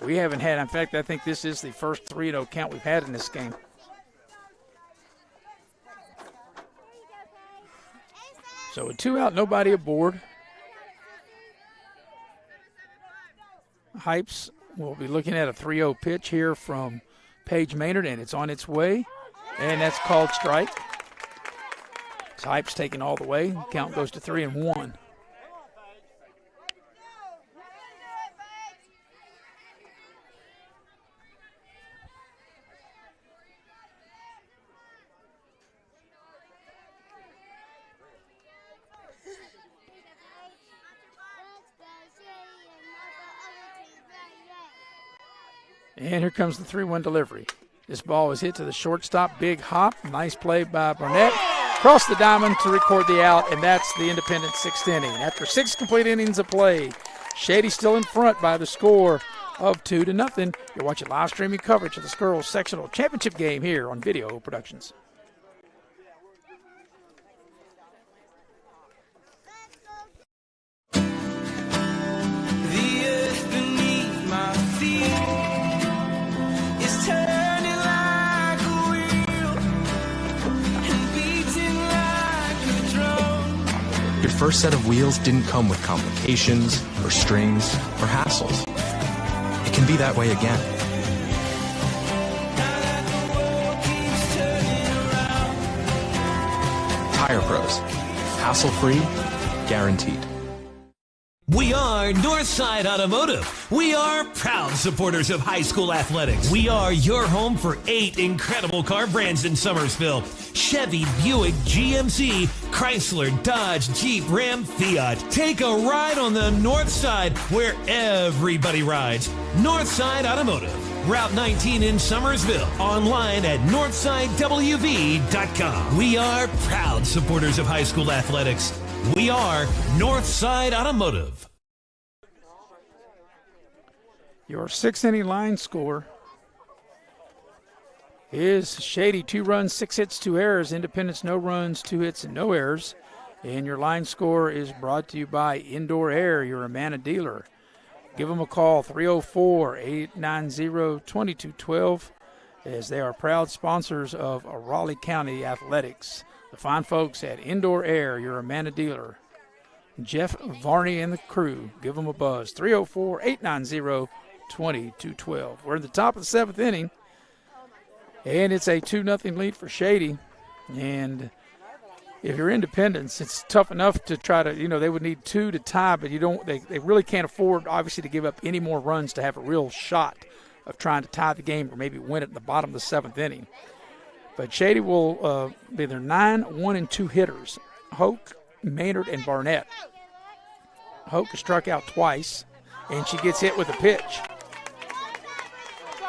We haven't had, in fact, I think this is the first 3-0 count we've had in this game. So with 2 out, nobody aboard. Hypes will be looking at a 3-0 pitch here from Paige Maynard, and it's on its way, and that's called strike. So Hypes taking all the way. Count goes to 3-1. And here comes the 3-1 delivery. This ball is hit to the shortstop. Big hop. Nice play by Burnett. Cross the diamond to record the out, and that's the Independent sixth inning. After 6 complete innings of play, Shady still in front by the score of 2-0. You're watching live streaming coverage of the girls sectional championship game here on Video Productions. The earth beneath my feet is turning like a wheel and beating like a drum. Your first set of wheels didn't come with complications or strings or hassles. It can be that way again. Tire Pros. Hassle-free, guaranteed. We are Northside Automotive. We are proud supporters of high school athletics. We are your home for 8 incredible car brands in Summersville. Chevy, Buick, GMC, Chrysler, Dodge, Jeep, Ram, Fiat. Take a ride on the North Side where everybody rides. Northside Automotive. Route 19 in Summersville. Online at northsidewv.com. We are proud supporters of high school athletics. We are Northside Automotive. Your 6th inning line score is Shady, 2 runs, 6 hits, 2 errors. Independence, no runs, 2 hits, and no errors. And your line score is brought to you by Indoor Air, your Amana dealer. Give them a call, 304-890-2212, as they are proud sponsors of Raleigh County Athletics. The fine folks at Indoor Air, your Amana dealer. Jeff Varney and the crew, give them a buzz, 304-890-2212. We're in the top of the 7th inning, and it's a 2-0 lead for Shady. And if you're Independence, it's tough enough to try to, they would need 2 to tie, but they really can't afford, obviously, to give up any more runs to have a real shot of trying to tie the game or maybe win it in the bottom of the 7th inning. But Shady will be their 9, 1, and 2 hitters, Hoke, Maynard, and Barnett. Hoke has struck out twice, and she gets hit with a pitch.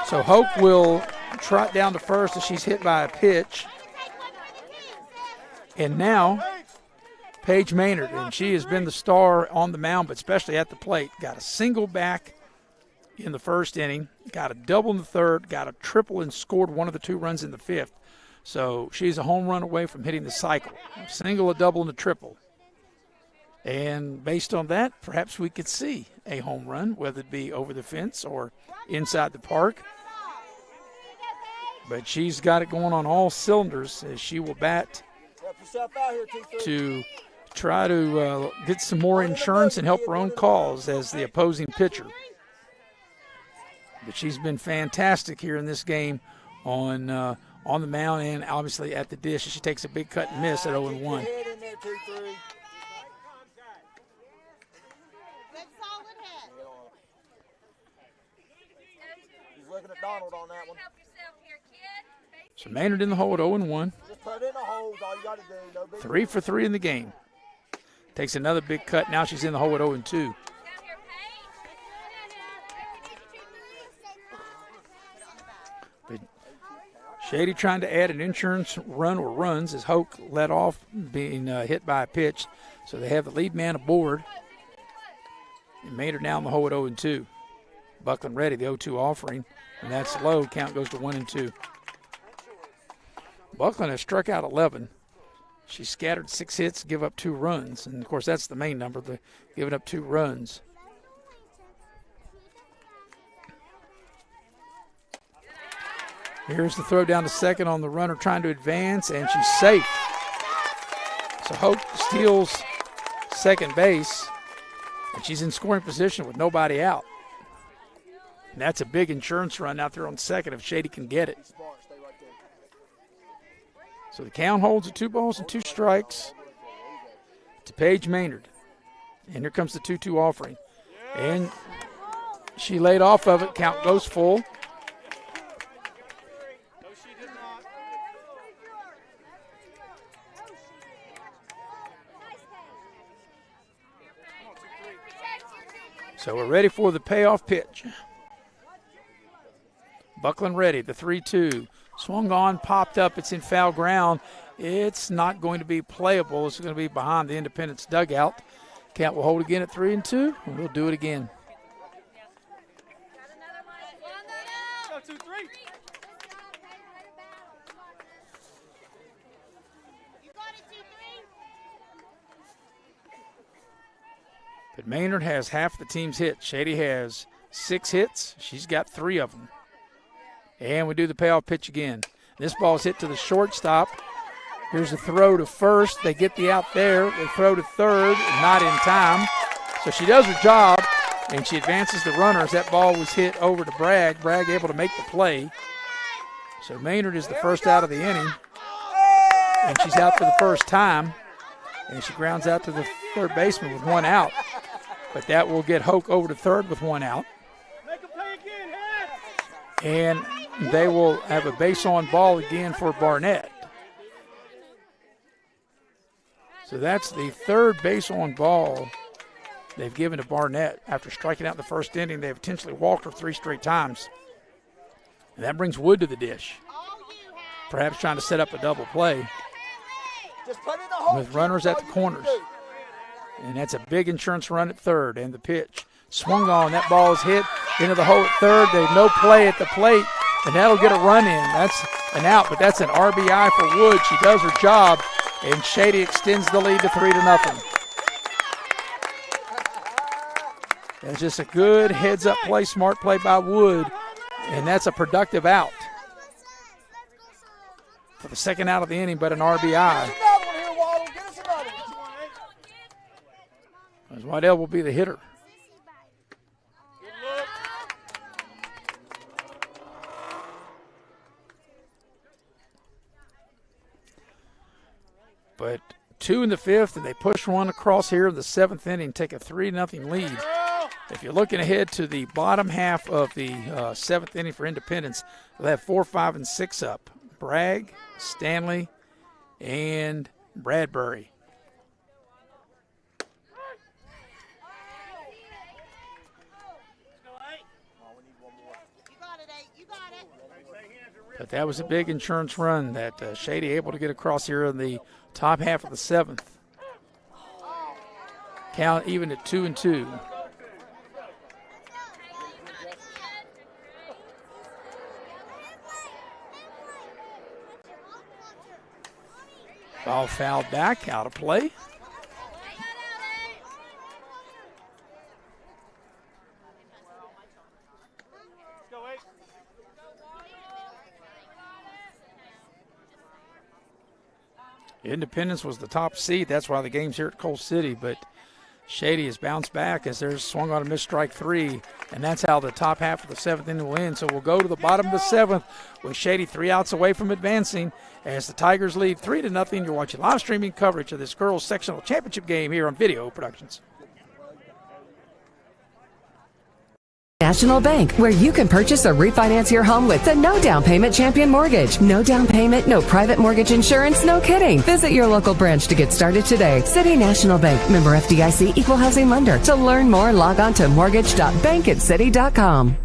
So Hoke will trot down to first as she's hit by a pitch. And now, Paige Maynard, and she has been the star on the mound, but especially at the plate. Got a single back in the 1st inning, got a double in the 3rd, got a triple and scored one of the 2 runs in the 5th. So she's a home run away from hitting the cycle. A single, a double, and a triple. And based on that, perhaps we could see a home run, whether it be over the fence or inside the park. But she's got it going on all cylinders as she will bat to try to get some more insurance and help her own cause as the opposing pitcher. But she's been fantastic here in this game on the mound and obviously at the dish. She takes a big cut and miss at 0-1. Looking at Donald on that one. So Maynard in the hole at 0-1. Just put it in the hole, all you got to do. No big 3 for 3 in the game. Takes another big cut. Now she's in the hole at 0-2. But Shady trying to add an insurance run or runs as Hoke led off being hit by a pitch. So they have the lead man aboard. And Maynard now in the hole at 0-2. Buckland ready, the 0-2 offering. And that's low. Count goes to 1-2. Buckland has struck out 11. She scattered 6 hits, give up 2 runs. And, of course, that's the main number, giving up 2 runs. Here's the throw down to second on the runner trying to advance, and she's safe. So Hope steals second base, and she's in scoring position with nobody out. And that's a big insurance run out there on second if Shady can get it. So the count holds at 2 balls and 2 strikes to Paige Maynard. And here comes the 2-2 offering. And she laid off of it. Count goes full. So we're ready for the payoff pitch. Buckland ready, the 3-2. Swung on, popped up, it's in foul ground. It's not going to be playable. It's going to be behind the Independence dugout. Count will hold again at 3-2, and we'll do it again. But Maynard has half the team's hits. Shady has 6 hits. She's got 3 of them. And we do the payoff pitch again. This ball's hit to the shortstop. Here's the throw to first. They get the out there. They throw to third, not in time. So she does her job, and she advances the runners. That ball was hit over to Bragg. Bragg able to make the play. So Maynard is the first out of the inning. And she's out for the first time. And she grounds out to the third baseman with 1 out. But that will get Hoke over to third with 1 out. And they will have a base on ball again for Barnett. So that's the third base on ball they've given to Barnett. After striking out in the first inning, they've intentionally walked her 3 straight times. And that brings Wood to the dish. Perhaps trying to set up a double play with runners at the corners. And that's a big insurance run at third. And the pitch swung on. That ball is hit into the hole at third. There's no play at the plate, and that'll get a run in. That's an out, but that's an RBI for Wood. She does her job, and Shady extends the lead to 3-0. That's just a good heads-up play, smart play by Wood, and that's a productive out. For the second out of the inning, but an RBI. As Waddell will be the hitter. But 2 in the 5th, and they push 1 across here in the 7th inning, take a 3-0 lead. If you're looking ahead to the bottom half of the 7th inning for Independence, they'll have 4, 5, and 6 up. Bragg, Stanley, and Bradbury. But that was a big insurance run that Shady able to get across here in the top half of the 7th. Count even at 2-2. Ball fouled back, out of play. Independence was the top seed. That's why the game's here at Coal City. But Shady has bounced back as there's swung on a missed strike 3. And that's how the top half of the 7th inning will end. So we'll go to the bottom of the 7th with Shady 3 outs away from advancing as the Tigers lead 3-0. You're watching live streaming coverage of this girls sectional championship game here on Video Productions. National Bank, where you can purchase or refinance your home with the no down payment champion mortgage. No down payment, no private mortgage insurance, no kidding. Visit your local branch to get started today. City National Bank, member FDIC, equal housing lender. To learn more, log on to mortgage.bankatcity.com.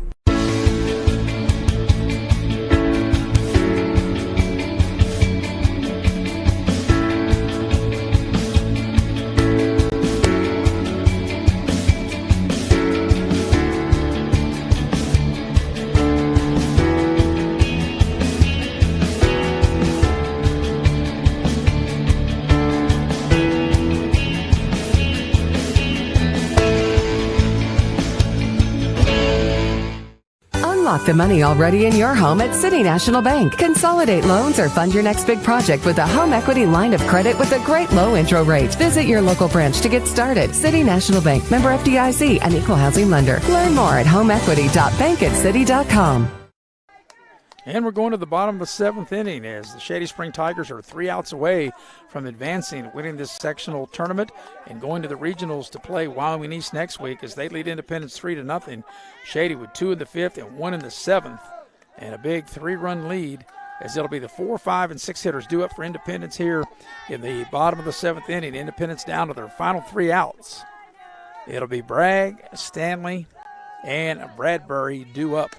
Unlock the money already in your home at City National Bank. Consolidate loans or fund your next big project with a home equity line of credit with a great low intro rate. Visit your local branch to get started. City National Bank, member FDIC, an equal housing lender. Learn more at homeequity.bankatcity.com. And we're going to the bottom of the 7th inning as the Shady Spring Tigers are 3 outs away from advancing, winning this sectional tournament, and going to the regionals to play Wyoming East next week as they lead Independence 3-0. Shady with 2 in the 5th and 1 in the 7th, and a big 3-run lead as it'll be the 4, 5, and 6 hitters due up for Independence here in the bottom of the 7th inning. Independence down to their final 3 outs. It'll be Bragg, Stanley, and Bradbury due up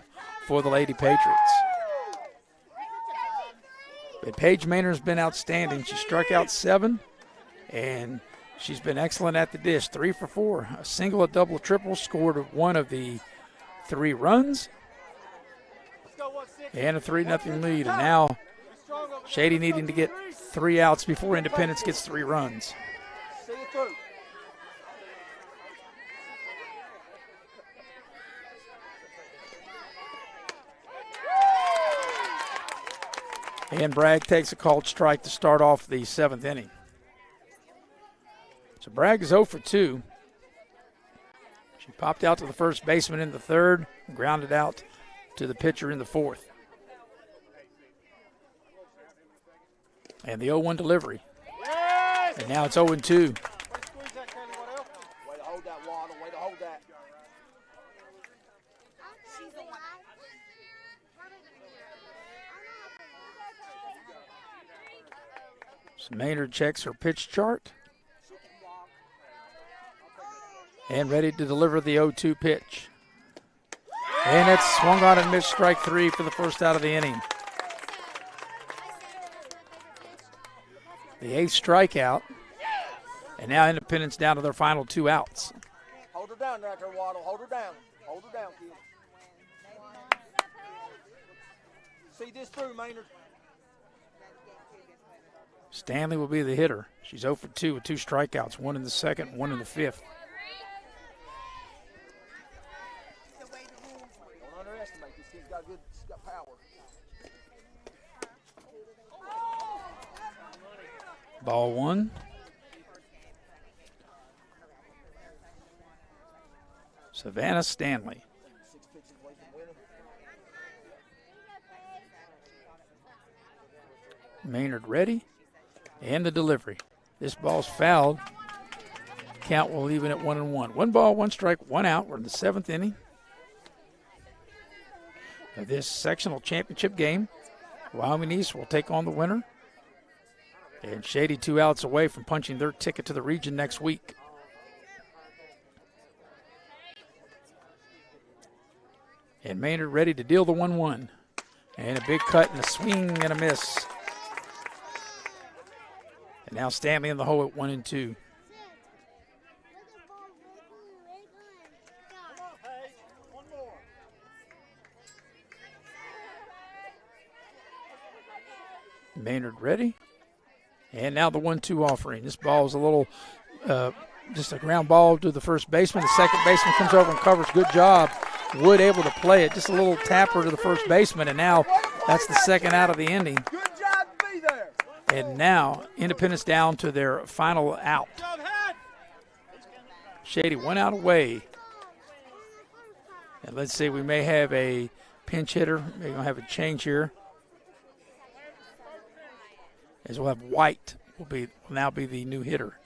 for the Lady Patriots. But Paige Maynard's been outstanding. She struck out 7, and she's been excellent at the dish. 3 for 4, a single, a double, a triple, scored 1 of the 3 runs, and a 3-0 lead. And now Shady needing to get 3 outs before Independence gets 3 runs. And Bragg takes a called strike to start off the 7th inning. So Bragg is 0 for 2. She popped out to the first baseman in the 3rd, grounded out to the pitcher in the 4th. And the 0-1 delivery. And now it's 0-2. Way to hold that, Waddle. Way to hold that. So Maynard checks her pitch chart. And ready to deliver the 0-2 pitch. And it's swung on and missed, strike 3 for the first out of the inning. The 8th strikeout. And now Independence down to their final 2 outs. Hold her down right there, Waddle. Hold her down. Hold her down, kid. See this through, Maynard. Stanley will be the hitter. She's 0 for 2 with 2 strikeouts, 1 in the 2nd, 1 in the 5th. Don't underestimate this kid's got she's got power. Ball 1. Savannah Stanley. Maynard ready. And the delivery. This ball's fouled. Count will leave it at 1-1. 1 ball, 1 strike, 1 out. We're in the 7th inning of this sectional championship game. Wyoming East will take on the winner. And Shady 2 outs away from punching their ticket to the region next week. And Maynard ready to deal the 1-1. And a big cut and a swing and a miss. And now Stanley in the hole at 1-2. Maynard ready. And now the 1-2 offering. This ball is a little, just a ground ball to the first baseman. The second baseman comes over and covers. Good job. Wood able to play it. Just a little tapper to the first baseman. And now that's the 2nd out of the inning. Good job to be there. And now Independence down to their final out. Shady 1 out away. And let's see, we may have a pinch hitter. Maybe we'll have a change here. As we'll have White will now be the new hitter.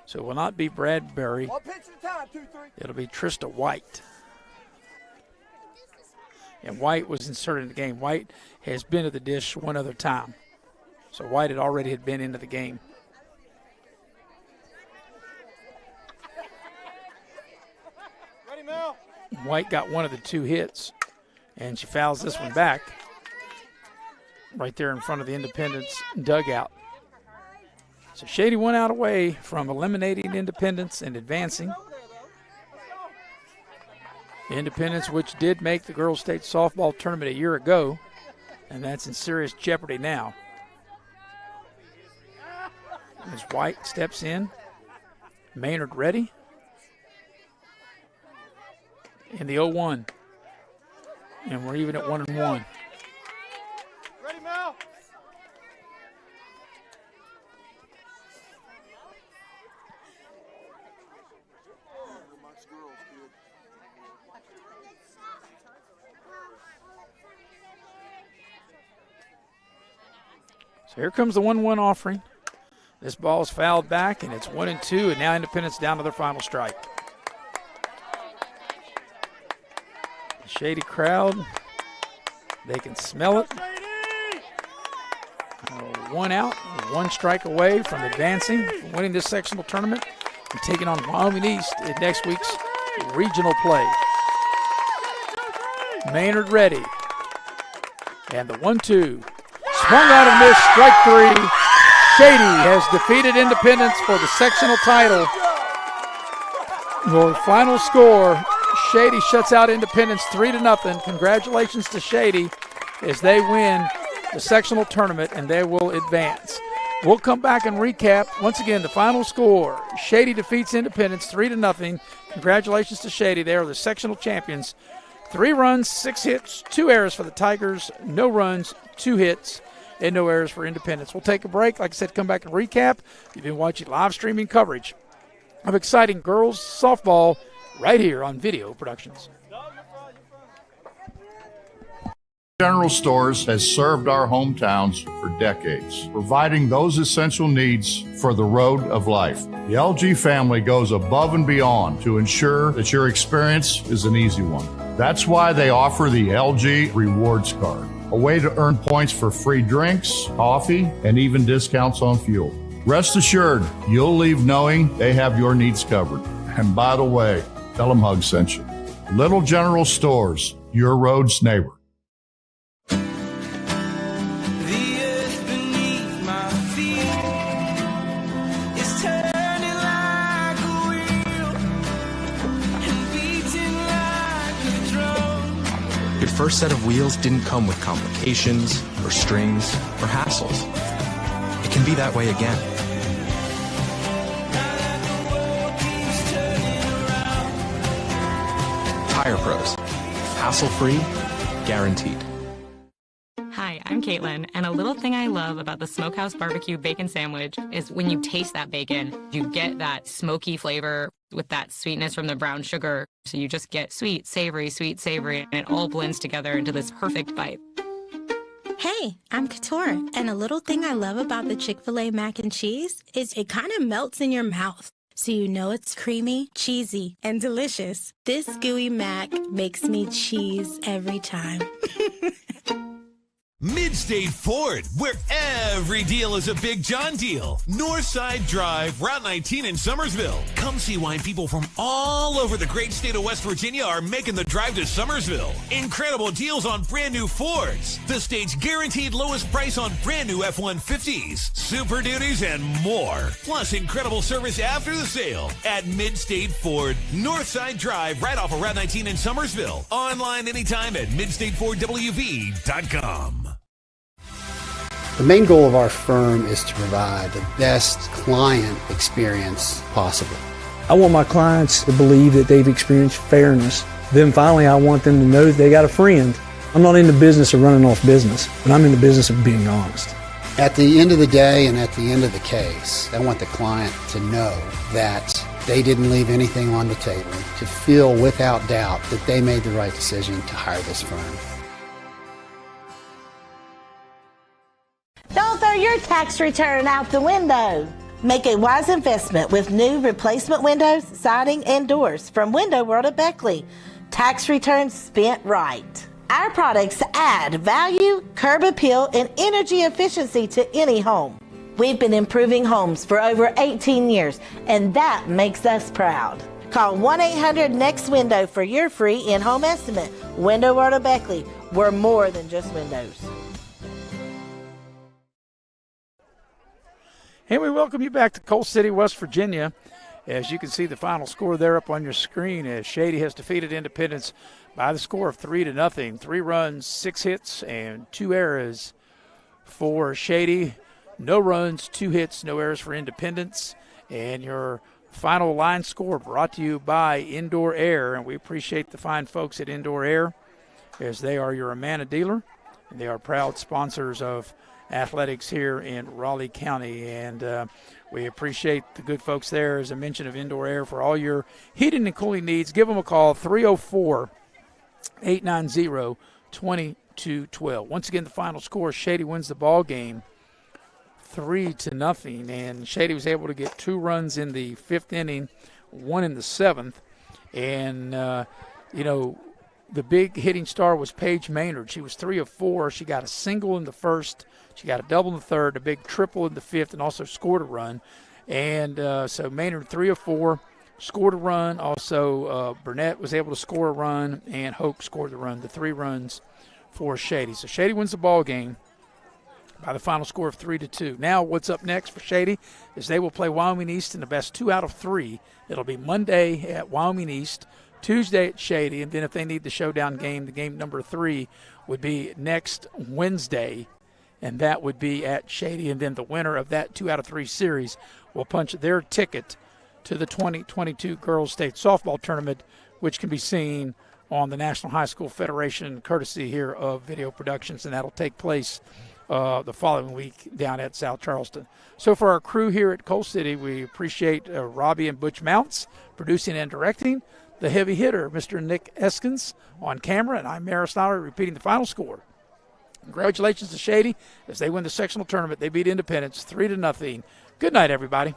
So it will not be Bradbury. One pitch at a time, 2-3. It'll be Trista White. And White was inserted in the game. White has been at the dish one other time. So White had been into the game. Ready, Mel? White got one of the 2 hits, and she fouls this one back right there in front of the Independence dugout. So Shady 1 out away from eliminating Independence and advancing. Independence, which did make the girls' state softball tournament a year ago, and that's in serious jeopardy now. As White steps in, Maynard ready. And the 0-1. and we're even at 1-1. Ready, Mel? So here comes the 1-1 offering. This ball is fouled back, and it's 1-2, and now Independence down to their final strike. The Shady crowd, they can smell it. One out, one strike away from advancing, from winning this sectional tournament, and taking on Wyoming East in next week's regional play. Maynard ready. And the 1-2. Swung out and missed, strike three. Shady has defeated Independence for the sectional title. Your final score, Shady shuts out Independence 3-0. Congratulations to Shady as they win the sectional tournament and they will advance. We'll come back and recap. Once again, the final score, Shady defeats Independence 3-0. Congratulations to Shady. They are the sectional champions. 3 runs, 6 hits, 2 errors for the Tigers, no runs, 2 hits, and no errors for Independence. We'll take a break. Like I said, come back and recap. You've been watching live streaming coverage of exciting girls softball right here on Video Productions. General Stores has served our hometowns for decades, providing those essential needs for the road of life. The LG family goes above and beyond to ensure that your experience is an easy one. That's why they offer the LG Rewards Card, a way to earn points for free drinks, coffee, and even discounts on fuel. Rest assured, you'll leave knowing they have your needs covered. And by the way, tell them Hug sent you. Little General Stores, your road's neighbor. Your first set of wheels didn't come with complications, or strings, or hassles. It can be that way again. Tire Pros. Hassle-free, guaranteed. Hi, I'm Caitlin, and a little thing I love about the Smokehouse Barbecue Bacon Sandwich is when you taste that bacon, you get that smoky flavor with that sweetness from the brown sugar. So you just get sweet, savory, and it all blends together into this perfect bite. Hey, I'm Couture, and a little thing I love about the Chick-fil-A mac and cheese is it kind of melts in your mouth. So you know it's creamy, cheesy, and delicious. This gooey mac makes me cheese every time. Midstate Ford, where every deal is a Big John deal. Northside Drive, Route 19 in Summersville. Come see why people from all over the great state of West Virginia are making the drive to Summersville. Incredible deals on brand new Fords. The state's guaranteed lowest price on brand new F-150s, Super Duties, and more. Plus incredible service after the sale at Midstate Ford. Northside Drive, right off of Route 19 in Summersville. Online anytime at midstatefordwv.com. The main goal of our firm is to provide the best client experience possible. I want my clients to believe that they've experienced fairness. Then finally, I want them to know that they got a friend. I'm not in the business of running off business, but I'm in the business of being honest. At the end of the day and at the end of the case, I want the client to know that they didn't leave anything on the table, to feel without doubt that they made the right decision to hire this firm. Don't throw your tax return out the window. Make a wise investment with new replacement windows, siding, and doors from Window World at Beckley. Tax returns spent right. Our products add value, curb appeal, and energy efficiency to any home. We've been improving homes for over 18 years, and that makes us proud. Call 1-800-NEXT-WINDOW for your free in-home estimate. Window World of Beckley. We're more than just windows. And we welcome you back to Coal City, West Virginia. As you can see the final score there up on your screen, as Shady has defeated Independence by the score of 3-0. 3 runs, 6 hits, and 2 errors for Shady. No runs, 2 hits, no errors for Independence. And your final line score brought to you by Indoor Air, and we appreciate the fine folks at Indoor Air. as they are your Amana dealer, and they are proud sponsors of athletics here in Raleigh County. And we appreciate the good folks there, as I mentioned, of Indoor Air for all your heating and cooling needs. Give them a call, 304-890-2212. Once again, the final score, Shady wins the ball game 3-0, and Shady was able to get 2 runs in the 5th inning, 1 in the 7th. And, the big hitting star was Paige Maynard. She was 3 of 4. She got a single in the 1st. She got a double in the 3rd, a big triple in the 5th, and also scored a run. And so Maynard 3 of 4, scored a run. Also, Burnett was able to score a run, and Hoke scored the run, the 3 runs for Shady. So Shady wins the ball game by the final score of 3-2. Now what's up next for Shady is they will play Wyoming East in the best 2 out of 3. It'll be Monday at Wyoming East, Tuesday at Shady, and then if they need the showdown game, the game number 3 would be next Wednesday, and that would be at Shady. And then the winner of that 2 out of 3 series will punch their ticket to the 2022 Girls State Softball Tournament, which can be seen on the National High School Federation, courtesy here of Video Productions, and that'll take place the following week down at South Charleston. So for our crew here at Coal City, we appreciate Robbie and Butch Mounts producing and directing, the heavy hitter, Mr. Nick Eskins, on camera, and I'm Maris Snyder repeating the final score. Congratulations to Shady as they win the sectional tournament. They beat Independence 3-0. Good night, everybody.